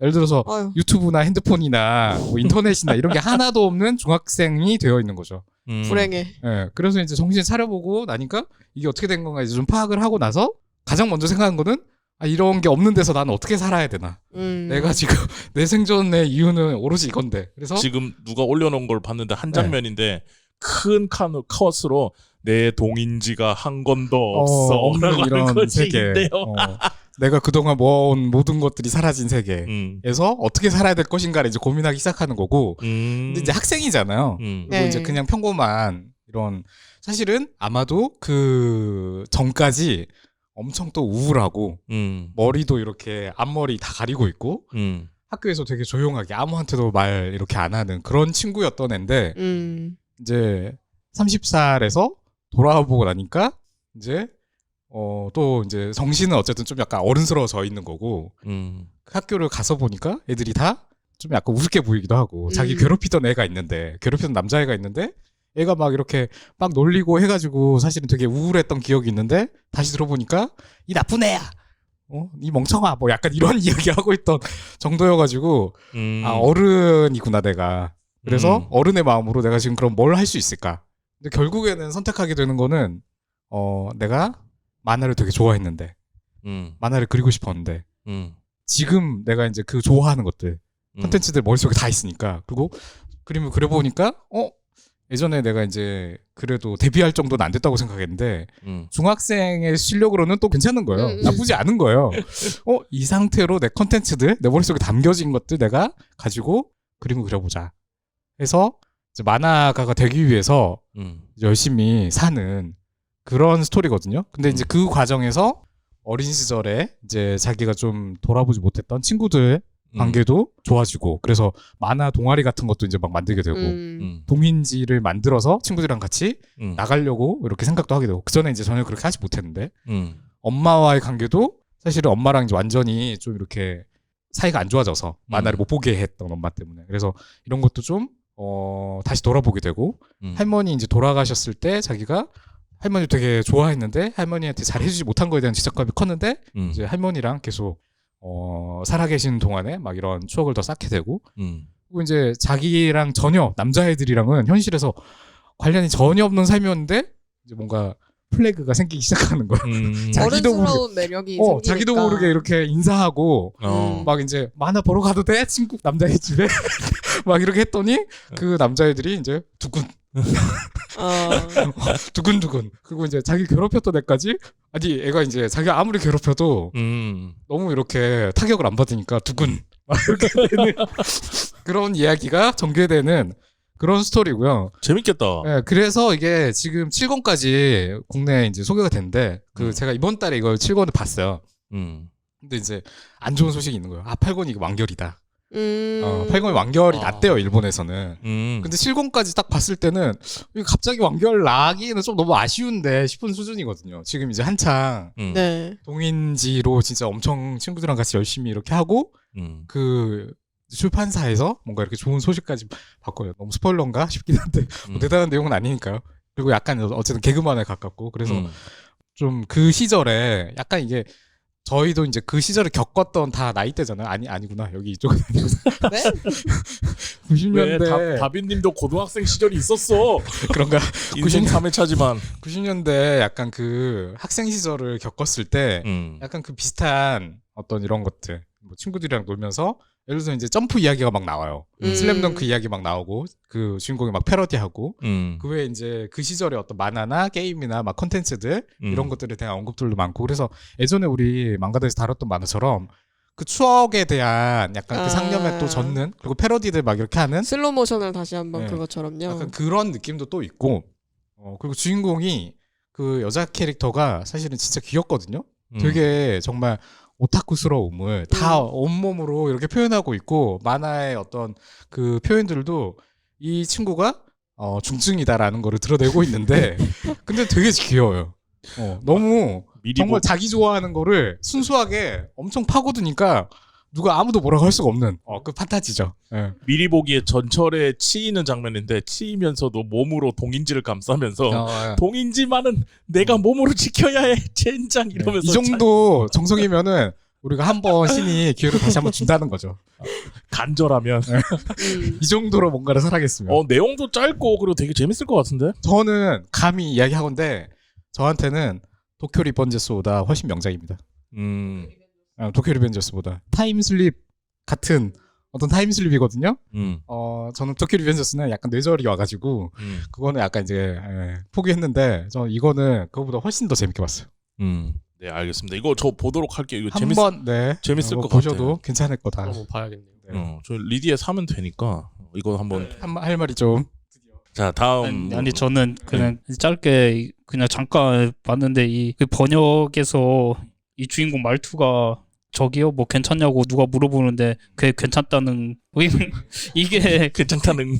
예를 들어서 유튜브나 핸드폰이나 뭐 인터넷이나 이런 게 하나도 없는 중학생이 되어 있는 거죠. 불행해. 네, 그래서 이제 정신 차려보고 나니까 이게 어떻게 된 건가 이제 좀 파악을 하고 나서 가장 먼저 생각한 거는 이런 게 없는 데서 나는 어떻게 살아야 되나. 내가 지금 내 생존의 이유는 오로지 이건데. 그래서 지금 누가 올려놓은 걸 봤는데 한 장면인데 큰 컷으로 내 동인지가 한 건도 없어. 없는 이런 세계. 내가 그동안 모아온 모든 것들이 사라진 세계에서 어떻게 살아야 될 것인가를 이제 고민하기 시작하는 거고. 근데 이제 학생이잖아요. 그리고 이제 그냥 평범한 이런 사실은 아마도 그 전까지 엄청 또 우울하고 머리도 이렇게 앞머리 다 가리고 있고 학교에서 되게 조용하게 아무한테도 말 이렇게 안 하는 그런 친구였던 앤데 이제 30살에서 돌아보고 나니까 이제 또 이제 정신은 어쨌든 좀 약간 어른스러워져 있는 거고 그 학교를 가서 보니까 애들이 다 좀 약간 우습게 보이기도 하고 자기 괴롭히던 애가 있는데 괴롭히던 남자애가 있는데 애가 막 이렇게 막 놀리고 해가지고 사실은 되게 우울했던 기억이 있는데 다시 들어보니까 이 나쁜 애야 이 멍청아 뭐 약간 이런 이야기 하고 있던 정도여가지고 어른이구나 내가. 그래서 어른의 마음으로 내가 지금 그럼 뭘 할 수 있을까. 근데 결국에는 선택하게 되는 거는 내가 만화를 되게 좋아했는데 만화를 그리고 싶었는데 지금 내가 이제 그 좋아하는 것들 콘텐츠들 머릿속에 다 있으니까 그리고 그림을 그려보니까 예전에 내가 이제 그래도 데뷔할 정도는 안 됐다고 생각했는데 중학생의 실력으로는 또 괜찮은 거예요. 나쁘지 않은 거예요. 이 상태로 내 콘텐츠들 내 머릿속에 담겨진 것들 내가 가지고 그림을 그려보자 해서 이제 만화가가 되기 위해서 열심히 사는 그런 스토리거든요. 근데 이제 그 과정에서 어린 시절에 이제 자기가 좀 돌아보지 못했던 친구들 관계도 좋아지고 그래서 만화 동아리 같은 것도 이제 막 만들게 되고 동인지를 만들어서 친구들이랑 같이 나가려고 이렇게 생각도 하게 되고 그 전에 이제 전혀 그렇게 하지 못했는데 엄마와의 관계도 사실은 엄마랑 이제 완전히 좀 이렇게 사이가 안 좋아져서 만화를 못 보게 했던 엄마 때문에 그래서 이런 것도 좀 다시 돌아보게 되고 할머니 이제 돌아가셨을 때 자기가 할머니 되게 좋아했는데 할머니한테 잘 해주지 못한 거에 대한 죄책감이 컸는데 이제 할머니랑 계속 살아계신 동안에 막 이런 추억을 더 쌓게 되고 그리고 이제 자기랑 전혀 남자애들이랑은 현실에서 관련이 전혀 없는 삶이었는데 이제 뭔가 플래그가 생기기 시작하는 거야. 어른스러운 매력이 생기니까. 자기도 모르게 이렇게 인사하고 막 이제 만화 보러 가도 돼? 친구 남자애 집에 막 이렇게 했더니 그 남자애들이 이제 두근두근 그리고 이제 자기 괴롭혔던 애까지 아니 애가 이제 자기가 아무리 괴롭혀도 너무 이렇게 타격을 안 받으니까 두근 막 이렇게 되는 그런 이야기가 전개되는 그런 스토리고요. 재밌겠다. 네, 그래서 이게 지금 7권까지 국내에 이제 소개가 됐는데 제가 이번 달에 이걸 7권을 봤어요. 근데 이제 안 좋은 소식이 있는 거예요. 8권이 이게 완결이다. 8권이 완결이 났대요 일본에서는. 근데 7권까지 딱 봤을 때는 이게 갑자기 완결 나기는 좀 너무 아쉬운데 싶은 수준이거든요. 지금 이제 한창 동인지로 진짜 엄청 친구들이랑 같이 열심히 이렇게 하고 그 출판사에서 뭔가 이렇게 좋은 소식까지 봤거든요. 너무 스포일러인가 싶긴 한데 뭐 대단한 내용은 아니니까요. 그리고 약간 어쨌든 개그만에 가깝고 그래서 좀 그 시절에 약간 이게 저희도 이제 그 시절을 겪었던 다 나이대잖아요. 아니구나. 여기 이쪽은 아니고. 네? 90년대. 다빈님도 고등학생 시절이 있었어. 그런가? 인생 3회차지만. 90년대 약간 그 학생 시절을 겪었을 때 약간 그 비슷한 어떤 이런 것들. 뭐 친구들이랑 놀면서 예를 들어서 이제 점프 이야기가 막 나와요. 슬램덩크 이야기 막 나오고 그 주인공이 막 패러디하고 그 외에 이제 그 시절의 어떤 만화나 게임이나 막 컨텐츠들 이런 것들에 대한 언급들도 많고 그래서 예전에 우리 망가다에서 다뤘던 만화처럼 그 추억에 대한 약간 그 상념에 또 젖는 그리고 패러디들 막 이렇게 하는 슬로우 모션을 다시 한번 그것처럼요. 약간 그런 느낌도 또 있고 그리고 주인공이 그 여자 캐릭터가 사실은 진짜 귀엽거든요. 되게 정말 오타쿠스러움을 다 온몸으로 이렇게 표현하고 있고 만화의 어떤 그 표현들도 이 친구가 중증이다라는 거를 드러내고 있는데 근데 되게 귀여워요. 너무 정말 자기 좋아하는 거를 순수하게 엄청 파고드니까 누가 아무도 뭐라고 할 수가 없는 그 판타지죠. 네. 미리 보기에 전철에 치이는 장면인데 치이면서도 몸으로 동인지를 감싸면서 동인지만은 내가 몸으로 지켜야 해 젠장 이러면서 이 정도 정성이면은 우리가 한번 신이 기회를 다시 한번 준다는 거죠. 간절하면 이 정도로 뭔가를 살아겠으면 내용도 짧고 그리고 되게 재밌을 것 같은데 저는 감히 이야기하건데 저한테는 도쿄 리번제스보다 훨씬 명작입니다. 도쿄 리벤저스보다 타임슬립 같은 어떤 타임슬립이거든요. 저는 도쿄 리벤저스는 약간 뇌절이 와가지고 그거는 약간 이제 포기했는데 저 이거는 그거보다 훨씬 더 재밌게 봤어요. 네, 알겠습니다. 이거 저 보도록 할게요. 이거 한번 재밌을 것 보셔도 같아요. 괜찮을 거다. 한번 봐야겠네요. 저 리디에 사면 되니까 이거 한번 할 말이 좀. 자 다음 아니 저는 그냥 짧게 그냥 잠깐 봤는데 그 번역에서 이 주인공 말투가 저기요 뭐 괜찮냐고 누가 물어보는데 그게 괜찮다는 이게 괜찮다는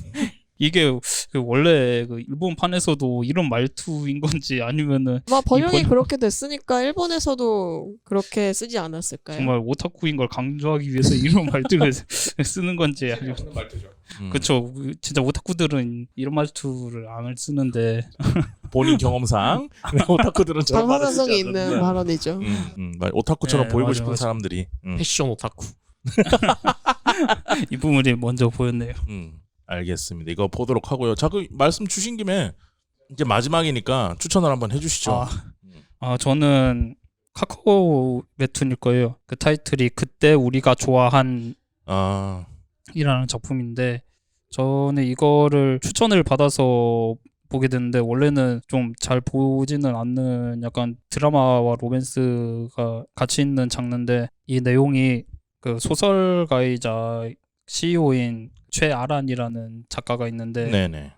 이게 그 원래 그 일본판에서도 이런 말투인 건지 아니면은 아마 번역이 그렇게 됐으니까 일본에서도 그렇게 쓰지 않았을까요? 정말 오타쿠인 걸 강조하기 위해서 이런 말투를 쓰는 건지 아니면 그렇죠. 진짜 오타쿠들은 이런 말투를 안 쓰는데 본인 경험상 오타쿠들은 저런 말을 쓰지 방사성이 있는 않는다. 발언이죠. 오타쿠처럼 네, 보이고 맞아, 싶은 맞아. 사람들이 패션 오타쿠. 이 부분이 먼저 보였네요. 알겠습니다. 이거 보도록 하고요. 자, 그 말씀 주신 김에 이제 마지막이니까 추천을 한번 해주시죠. 저는 카카오 웹툰일 거예요. 그 타이틀이 그때 우리가 좋아한 이라는 작품인데 저는 이거를 추천을 받아서 보게 됐는데 원래는 좀 잘 보지는 않는 약간 드라마와 로맨스가 같이 있는 장르인데 이 내용이 그 소설가이자 CEO인 최아란이라는 작가가 있는데 네네.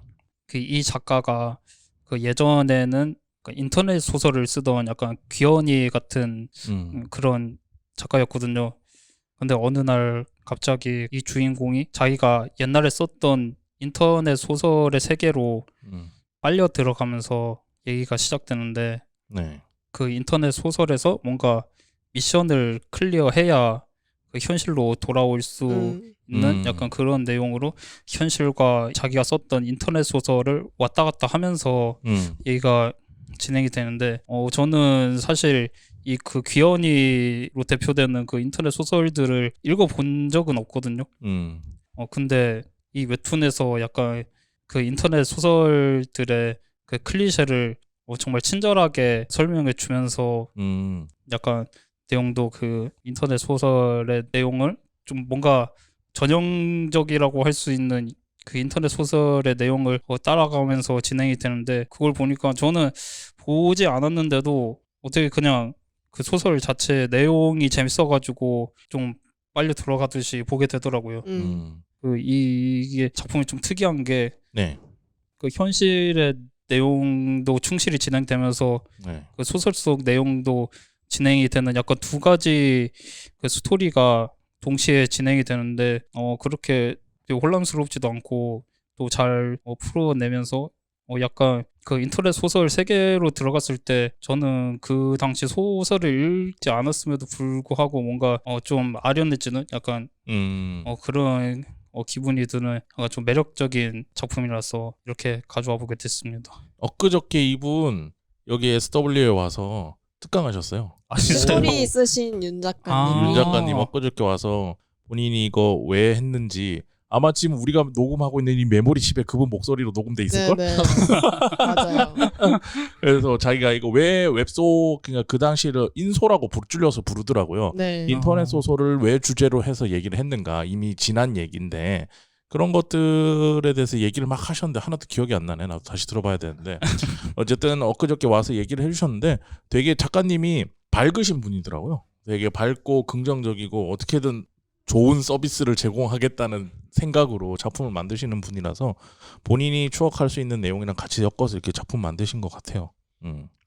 그 이 작가가 그 예전에는 그 인터넷 소설을 쓰던 약간 귀여운이 같은 그런 작가였거든요. 근데 어느 날 갑자기 이 주인공이 자기가 옛날에 썼던 인터넷 소설의 세계로 빨려 들어가면서 얘기가 시작되는데 네. 그 인터넷 소설에서 뭔가 미션을 클리어해야 그 현실로 돌아올 수 있는 약간 그런 내용으로 현실과 자기가 썼던 인터넷 소설을 왔다 갔다 하면서 얘기가 진행이 되는데 저는 사실 이 그 귀여운이로 대표되는 그 인터넷 소설들을 읽어본 적은 없거든요. 근데 이 웹툰에서 약간 그 인터넷 소설들의 그 클리셰를 정말 친절하게 설명해 주면서 약간 내용도 그 인터넷 소설의 내용을 좀 뭔가 전형적이라고 할 수 있는 그 인터넷 소설의 내용을 따라가면서 진행이 되는데 그걸 보니까 저는 보지 않았는데도 어떻게 그냥 그 소설 자체 내용이 재밌어가지고 좀 빨려 들어가듯이 보게 되더라고요. 이게 작품이 좀 특이한 게 그 현실의 내용도 충실히 진행되면서 그 소설 속 내용도 진행이 되는 약간 두 가지 그 스토리가 동시에 진행이 되는데 그렇게 혼란스럽지도 않고 또 잘 풀어내면서 약간 그 인터넷 소설 세계로 들어갔을 때 저는 그 당시 소설을 읽지 않았음에도 불구하고 뭔가 좀 아련해지는 약간 그런 기분이 드는 약간 좀 매력적인 작품이라서 이렇게 가져와 보게 됐습니다. 엊그저께 이분 여기 SW에 와서 특강하셨어요. 스토리 쓰신 윤 작가님. 윤 작가님 엊그저께 와서 본인이 이거 왜 했는지 아마 지금 우리가 녹음하고 있는 이 메모리 칩에 그분 목소리로 녹음돼 있을걸? 네. 맞아요. 그래서 자기가 이거 왜 웹소 그러니까 그 당시를 인소라고 줄여서 부르더라고요. 네. 인터넷 소설을 왜 주제로 해서 얘기를 했는가 이미 지난 얘기인데 그런 것들에 대해서 얘기를 막 하셨는데 하나도 기억이 안 나네. 나도 다시 들어봐야 되는데 어쨌든 엊그저께 와서 얘기를 해주셨는데 되게 작가님이 밝으신 분이더라고요. 되게 밝고 긍정적이고 어떻게든 좋은 서비스를 제공하겠다는 생각으로 작품을 만드시는 분이라서 본인이 추억할 수 있는 내용이랑 같이 엮어서 이렇게 작품 만드신 것 같아요.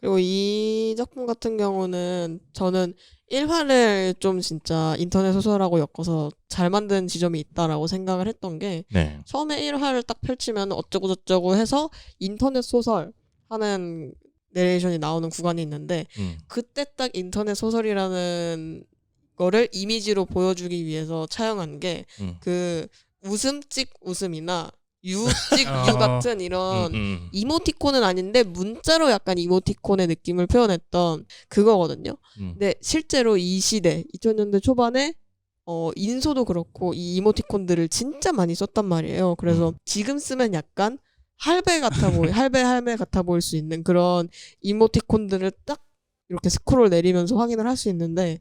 그리고 이 작품 같은 경우는 저는 1화를 좀 진짜 인터넷 소설하고 엮어서 잘 만든 지점이 있다라고 생각을 했던 게 처음에 1화를 딱 펼치면 어쩌고저쩌고 해서 인터넷 소설 하는 내레이션이 나오는 구간이 있는데 그때 딱 인터넷 소설이라는 거를 이미지로 보여주기 위해서 차용한 게 그 웃음찍 웃음이나 유찍 유 같은 이런 이모티콘은 아닌데 문자로 약간 이모티콘의 느낌을 표현했던 그거거든요. 근데 실제로 이 시대 2000년대 초반에 인소도 그렇고 이 이모티콘들을 진짜 많이 썼단 말이에요. 그래서 지금 쓰면 약간 할배 같아 보일 수 있는 그런 이모티콘들을 딱 이렇게 스크롤 내리면서 확인을 할 수 있는데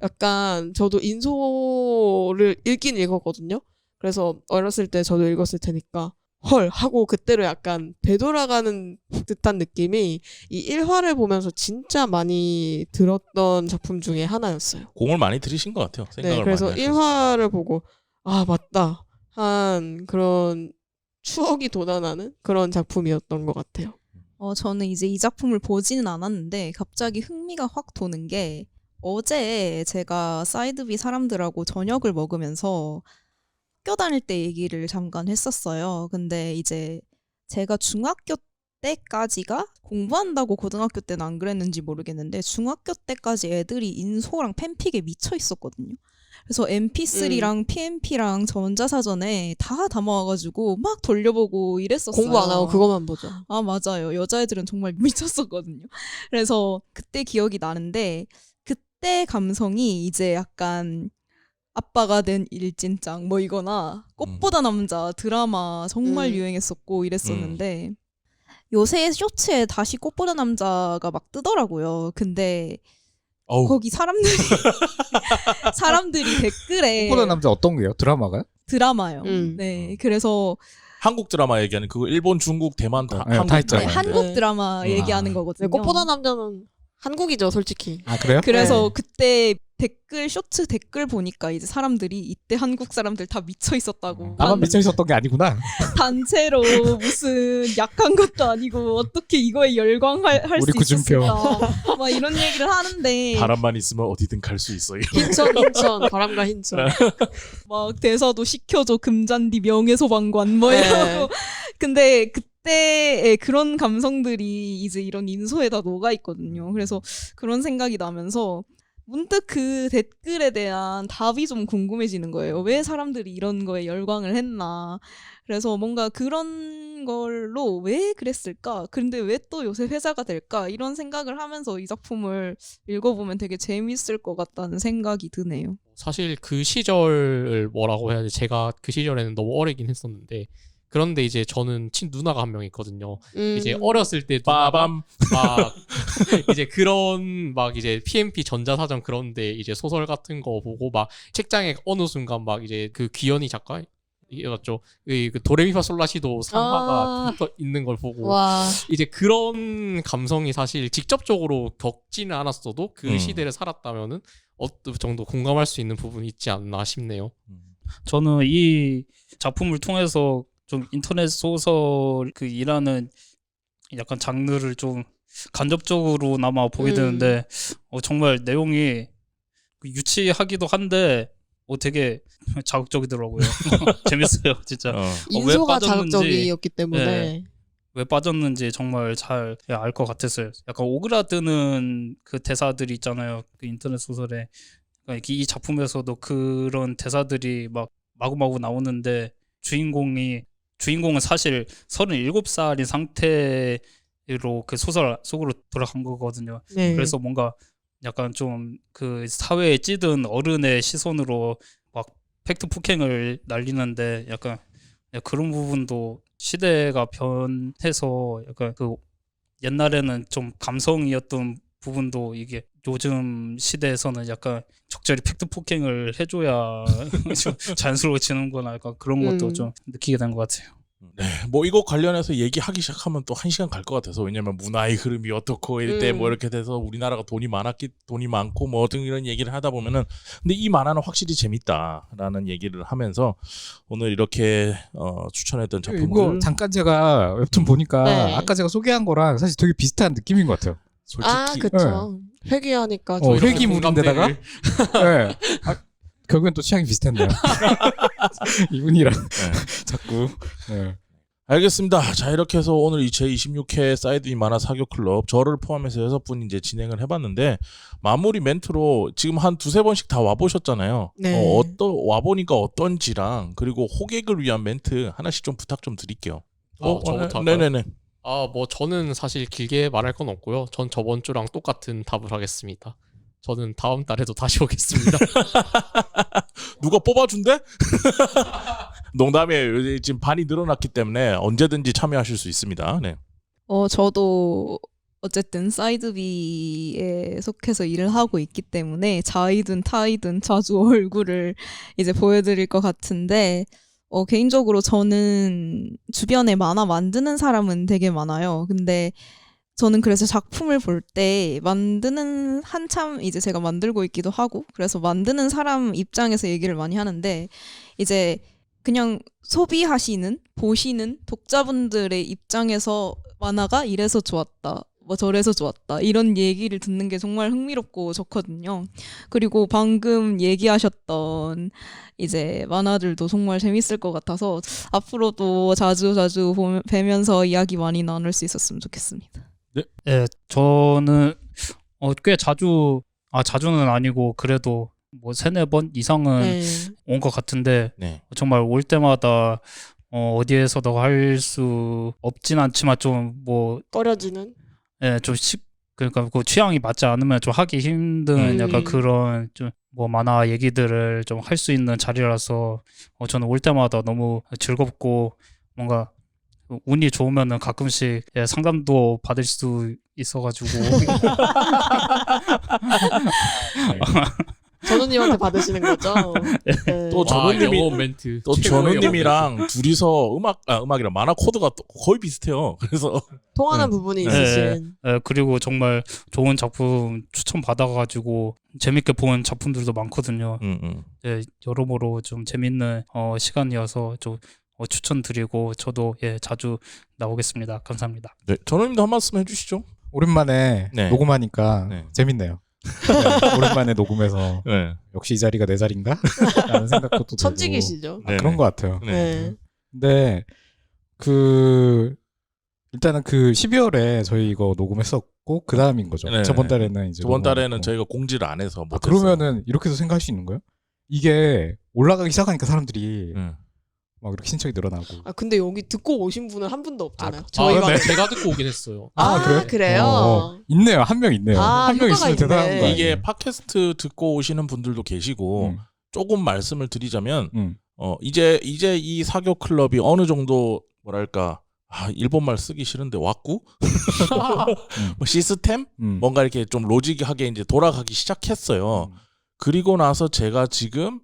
약간 저도 인소를 읽긴 읽었거든요. 그래서 어렸을 때 저도 읽었을 테니까 헐 하고 그때로 약간 되돌아가는 듯한 느낌이 이 1화를 보면서 진짜 많이 들었던 작품 중에 하나였어요. 공을 많이 들이신 것 같아요. 생각을 네, 그래서 많이 1화를 보고 아 맞다 한 그런 추억이 돋아나는 그런 작품이었던 것 같아요. 저는 이제 이 작품을 보지는 않았는데 갑자기 흥미가 확 도는 게 어제 제가 사이드비 사람들하고 저녁을 먹으면서 학교 다닐 때 얘기를 잠깐 했었어요. 근데 이제 제가 중학교 때까지가 공부한다고 고등학교 때는 안 그랬는지 모르겠는데 중학교 때까지 애들이 인소랑 팬픽에 미쳐 있었거든요. 그래서 MP3랑 PMP랑 전자사전에 다 담아와가지고 막 돌려보고 이랬었어요. 공부 안 하고 그것만 보죠. 아 맞아요. 여자애들은 정말 미쳤었거든요. 그래서 그때 기억이 나는데 그때 감성이 이제 약간 아빠가 된 일진짱 뭐 이거나 꽃보다 남자 드라마 정말 유행했었고 이랬었는데 요새 쇼츠에 다시 꽃보다 남자가 막 뜨더라고요. 근데 거기 사람들이 댓글에 꽃보다 남자 어떤 게요? 드라마가요? 드라마요. 네, 그래서 한국 드라마 얘기하는 그거 일본, 중국, 대만 다 네, 한국 다 있잖아요. 네, 한국 드라마 얘기하는 네, 거거든요. 꽃보다 남자는 한국이죠, 솔직히. 아 그래요? 그래서 네. 그때 댓글 쇼츠 댓글 보니까 이제 사람들이 이때 한국 사람들 다 미쳐 있었다고. 나만 미쳐 있었던 게 아니구나. 단체로 무슨 약한 것도 아니고 어떻게 이거에 열광할 수 우리 구준표. 있었을까? 막 이런 얘기를 하는데 바람만 있으면 어디든 갈 수 있어요. 흰천, 바람과 흰천. 막 대사도 시켜줘 금잔디 명예소방관 뭐 네. 이러고. 근데 그때의 그런 감성들이 이제 이런 인소에 다 녹아 있거든요. 그래서 그런 생각이 나면서 문득 그 댓글에 대한 답이 좀 궁금해지는 거예요. 왜 사람들이 이런 거에 열광을 했나. 그래서 뭔가 그런 걸로 왜 그랬을까? 근데 왜 또 요새 회자가 될까? 이런 생각을 하면서 이 작품을 읽어보면 되게 재밌을 것 같다는 생각이 드네요. 사실 그 시절을 뭐라고 해야 돼? 제가 그 시절에는 너무 어리긴 했었는데 그런데 이제 저는 친누나가 한 명 있거든요. 이제 어렸을 때 빠밤 막 이제 그런 막 이제 PMP 전자사전 그런데 이제 소설 같은 거 보고 막 책장에 어느 순간 막 이제 그 귀현이 작가 이게 맞죠? 그 도레미파솔라시도 상화가 붙어 있는 걸 보고 와. 이제 그런 감성이 사실 직접적으로 겪지는 않았어도 그 시대를 살았다면은 어느 정도 공감할 수 있는 부분이 있지 않나 싶네요. 저는 이 작품을 통해서 좀 인터넷 소설 그 일하는 약간 장르를 좀 간접적으로나마 보게 되는데 정말 내용이 유치하기도 한데 되게 자극적이더라고요. 재밌어요, 진짜. 인소가 자극적이었기 때문에. 네, 왜 빠졌는지 정말 잘 알 것 같았어요. 약간 오그라드는 그 대사들이 있잖아요. 그 인터넷 소설에. 그러니까 이 작품에서도 그런 대사들이 막 마구마구 나오는데 주인공은 사실 37살인 상태로 그 소설 속으로 돌아간 거거든요. 네. 그래서 뭔가 약간 좀 그 사회에 찌든 어른의 시선으로 막 팩트 폭행을 날리는데 약간 그런 부분도 시대가 변해서 약간 그 옛날에는 좀 감성이었던 부분도 이게 요즘 시대에서는 약간 적절히 팩트 폭행을 해줘야 좀 자연스러워지는구나 약간 그런 것도 좀 느끼게 된 것 같아요. 네, 뭐 이거 관련해서 얘기하기 시작하면 또 1시간 갈 것 같아서 왜냐면 문화의 흐름이 어떻고 이때 뭐 이렇게 돼서 우리나라가 돈이 많고 뭐 등 이런 얘기를 하다 보면은 근데 이 만화는 확실히 재밌다라는 얘기를 하면서 오늘 이렇게 추천했던 작품들 이거 잠깐 제가 웹툰 보니까 네. 아까 제가 소개한 거랑 사실 되게 비슷한 느낌인 것 같아요. 솔직히 아, 그쵸. 회귀하니까. 회기물인데다가 네. 결국엔 또 취향이 비슷했네요. 이분이랑 자꾸. 네. 알겠습니다. 자 이렇게 해서 오늘 제 26회 사이드인 만화 사교 클럽 저를 포함해서 6분 이제 진행을 해봤는데 마무리 멘트로 지금 한 2-3번씩 다 와보셨잖아요. 네. 와보니까 어떤지랑 그리고 호객을 위한 멘트 하나씩 좀 부탁 좀 드릴게요. 저부터 할까요? 네네네. 뭐 저는 사실 길게 말할 건 없고요. 전 저번 주랑 똑같은 답을 하겠습니다. 저는 다음 달에도 다시 오겠습니다. 누가 뽑아준대? 농담이에요. 지금 반이 늘어났기 때문에 언제든지 참여하실 수 있습니다. 네. 저도 어쨌든 사이드비에 속해서 일을 하고 있기 때문에 자이든 타이든 자주 얼굴을 이제 보여드릴 것 같은데 개인적으로 저는 주변에 만화 만드는 사람은 되게 많아요. 근데 저는 그래서 작품을 볼 때 만드는 한참 이제 제가 만들고 있기도 하고 그래서 만드는 사람 입장에서 얘기를 많이 하는데 이제 그냥 소비하시는 보시는 독자분들의 입장에서 만화가 이래서 좋았다 뭐 저래서 좋았다 이런 얘기를 듣는 게 정말 흥미롭고 좋거든요. 그리고 방금 얘기하셨던 이제 만화들도 정말 재밌을 것 같아서 앞으로도 자주 뵈면서 이야기 많이 나눌 수 있었으면 좋겠습니다. 네, 저는 꽤 자주는 아니고 그래도 뭐 3-4번 이상은 온 것 같은데 네. 정말 올 때마다 어디에서도 할 수 없진 않지만 좀 뭐 꺼려지는 그러니까 그 취향이 맞지 않으면 좀 하기 힘든 약간 그런 좀 뭐 만화 얘기들을 좀 할 수 있는 자리라서 저는 올 때마다 너무 즐겁고 뭔가 운이 좋으면은 가끔씩 상담도 받을 수 있어가지고 전우님한테 받으시는 거죠? 네. 또 영어 멘트. 또 전우님이랑 둘이서 음악이랑 만화 코드가 또 거의 비슷해요. 그래서 통하는 부분이 있으신. 그리고 정말 좋은 작품 추천 받아가지고 재밌게 본 작품들도 많거든요. 네, 여러모로 좀 재밌는 시간이어서 좀 추천드리고 저도 자주 나오겠습니다. 감사합니다. 네, 전우님도 한 말씀 해주시죠. 오랜만에 녹음하니까 재밌네요. 네, 오랜만에 녹음해서 역시 이 자리가 내 자리인가? 라는 생각도 또 들고 천직이시죠. 그런 것 같아요. 네. 근데 일단은 12월에 저희 이거 녹음했었고 그 다음인 거죠. 네. 저번 달에는 저번 달에는 저희가 공지를 안 해서 못했어요. 그러면은 이렇게도 생각할 수 있는 거예요? 이게 올라가기 시작하니까 사람들이 막 이렇게 신청이 늘어나고. 근데 여기 듣고 오신 분은 한 분도 없잖아요. 저희가 제가 듣고 오긴 했어요. 그래? 그래요? 있네요. 한 명 있네요. 한 명 있으면 대단한 거예요. 이게 팟캐스트 듣고 오시는 분들도 계시고 조금 말씀을 드리자면 이제 이 사교 클럽이 어느 정도 뭐랄까 일본말 쓰기 싫은데 왁구 뭐 시스템 뭔가 이렇게 좀 로직하게 이제 돌아가기 시작했어요. 그리고 나서 제가 지금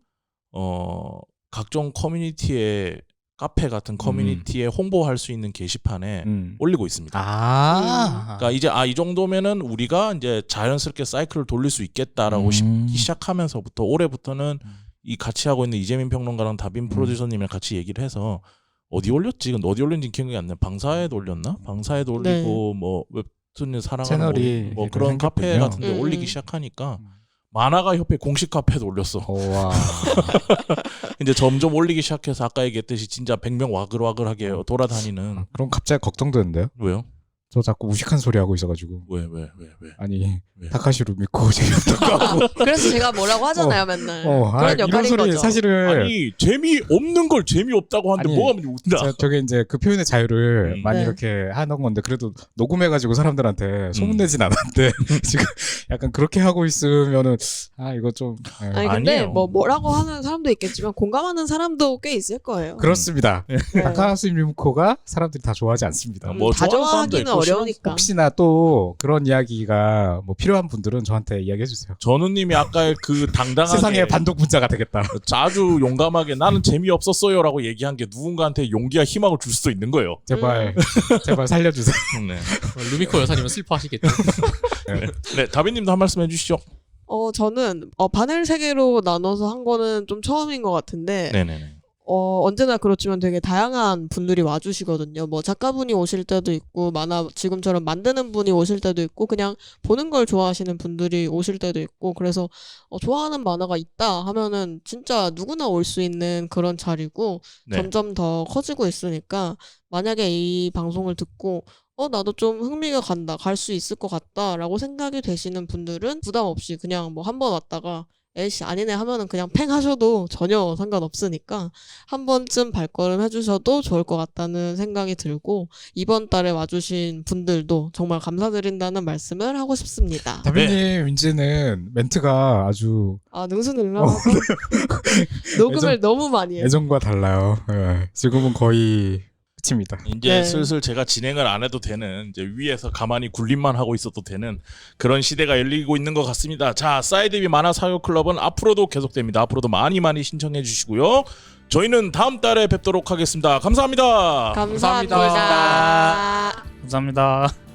각종 커뮤니티에 카페 같은 커뮤니티에 홍보할 수 있는 게시판에 올리고 있습니다. 그러니까 이제 이 정도면은 우리가 이제 자연스럽게 사이클을 돌릴 수 있겠다라고 시작하면서부터 올해부터는 이 같이 하고 있는 이재민 평론가랑 다빈 프로듀서님이랑 같이 얘기를 해서 어디 올렸지? 근데 어디 올린지 기억이 안 나. 방사에도 올렸나? 방사에도 올리고 뭐 웹툰을 사랑하는 뭐 그런 카페 같은 데 올리기 시작하니까 만화가 협회 공식 카페도 올렸어. 이제 점점 올리기 시작해서 아까 얘기했듯이 진짜 100명 와글와글하게 돌아다니는. 그럼 갑자기 걱정되는데요? 왜요? 저 자꾸 무식한 소리 하고 있어가지고. 왜? 아니 타카시로 믿고 재미없다고 하고. 그래서 제가 뭐라고 하잖아요 맨날. 그런 역할인 이런 소리 거죠. 사실은 아니 재미없는 걸 재미없다고 하는데 뭐가 웃다. 저게 이제 그 표현의 자유를 많이 이렇게 하는 건데 그래도 녹음해가지고 사람들한테 소문내진 않았는데 지금 약간 그렇게 하고 있으면은 이거 좀. 아니 근데 뭐라고 하는 사람도 있겠지만 공감하는 사람도 꽤 있을 거예요. 그렇습니다. 타카시 리무코가 사람들이 다 좋아하지 않습니다. 다 좋아하기는 어려우니까. 혹시나 또 그런 이야기가 뭐 필요한 분들은 저한테 이야기해 주세요. 전우님이 아까 그 당당하게 세상의 반독 문자가 되겠다. 아주 용감하게 나는 재미없었어요라고 얘기한 게 누군가한테 용기와 희망을 줄 수도 있는 거예요. 제발 살려주세요. 네. 루미코 여사님은 슬퍼하시겠죠. 네, 다빈님도 한 말씀 해주시죠. 저는 바넬 3개로 나눠서 한 거는 좀 처음인 것 같은데. 네네네. 언제나 그렇지만 되게 다양한 분들이 와주시거든요. 뭐 작가분이 오실 때도 있고 만화 지금처럼 만드는 분이 오실 때도 있고 그냥 보는 걸 좋아하시는 분들이 오실 때도 있고 그래서 좋아하는 만화가 있다 하면은 진짜 누구나 올 수 있는 그런 자리고 점점 더 커지고 있으니까 만약에 이 방송을 듣고 나도 좀 흥미가 간다, 갈 수 있을 것 같다라고 생각이 되시는 분들은 부담 없이 그냥 뭐 한 번 왔다가 에이씨 아니네 하면은 그냥 팽 하셔도 전혀 상관없으니까 한 번쯤 발걸음 해주셔도 좋을 것 같다는 생각이 들고 이번 달에 와주신 분들도 정말 감사드린다는 말씀을 하고 싶습니다. 다빈님 윈지는 멘트가 아주 능수능란하고 녹음을 너무 많이 해요. 예전과 달라요. 지금은 거의 팩트입니다. 이제 네. 슬슬 제가 진행을 안 해도 되는, 이제 위에서 가만히 굴림만 하고 있어도 되는 그런 시대가 열리고 있는 것 같습니다. 자, 사이드비 만화 사교 클럽은 앞으로도 계속됩니다. 앞으로도 많이 신청해 주시고요. 저희는 다음 달에 뵙도록 하겠습니다. 감사합니다. 감사합니다. 감사합니다.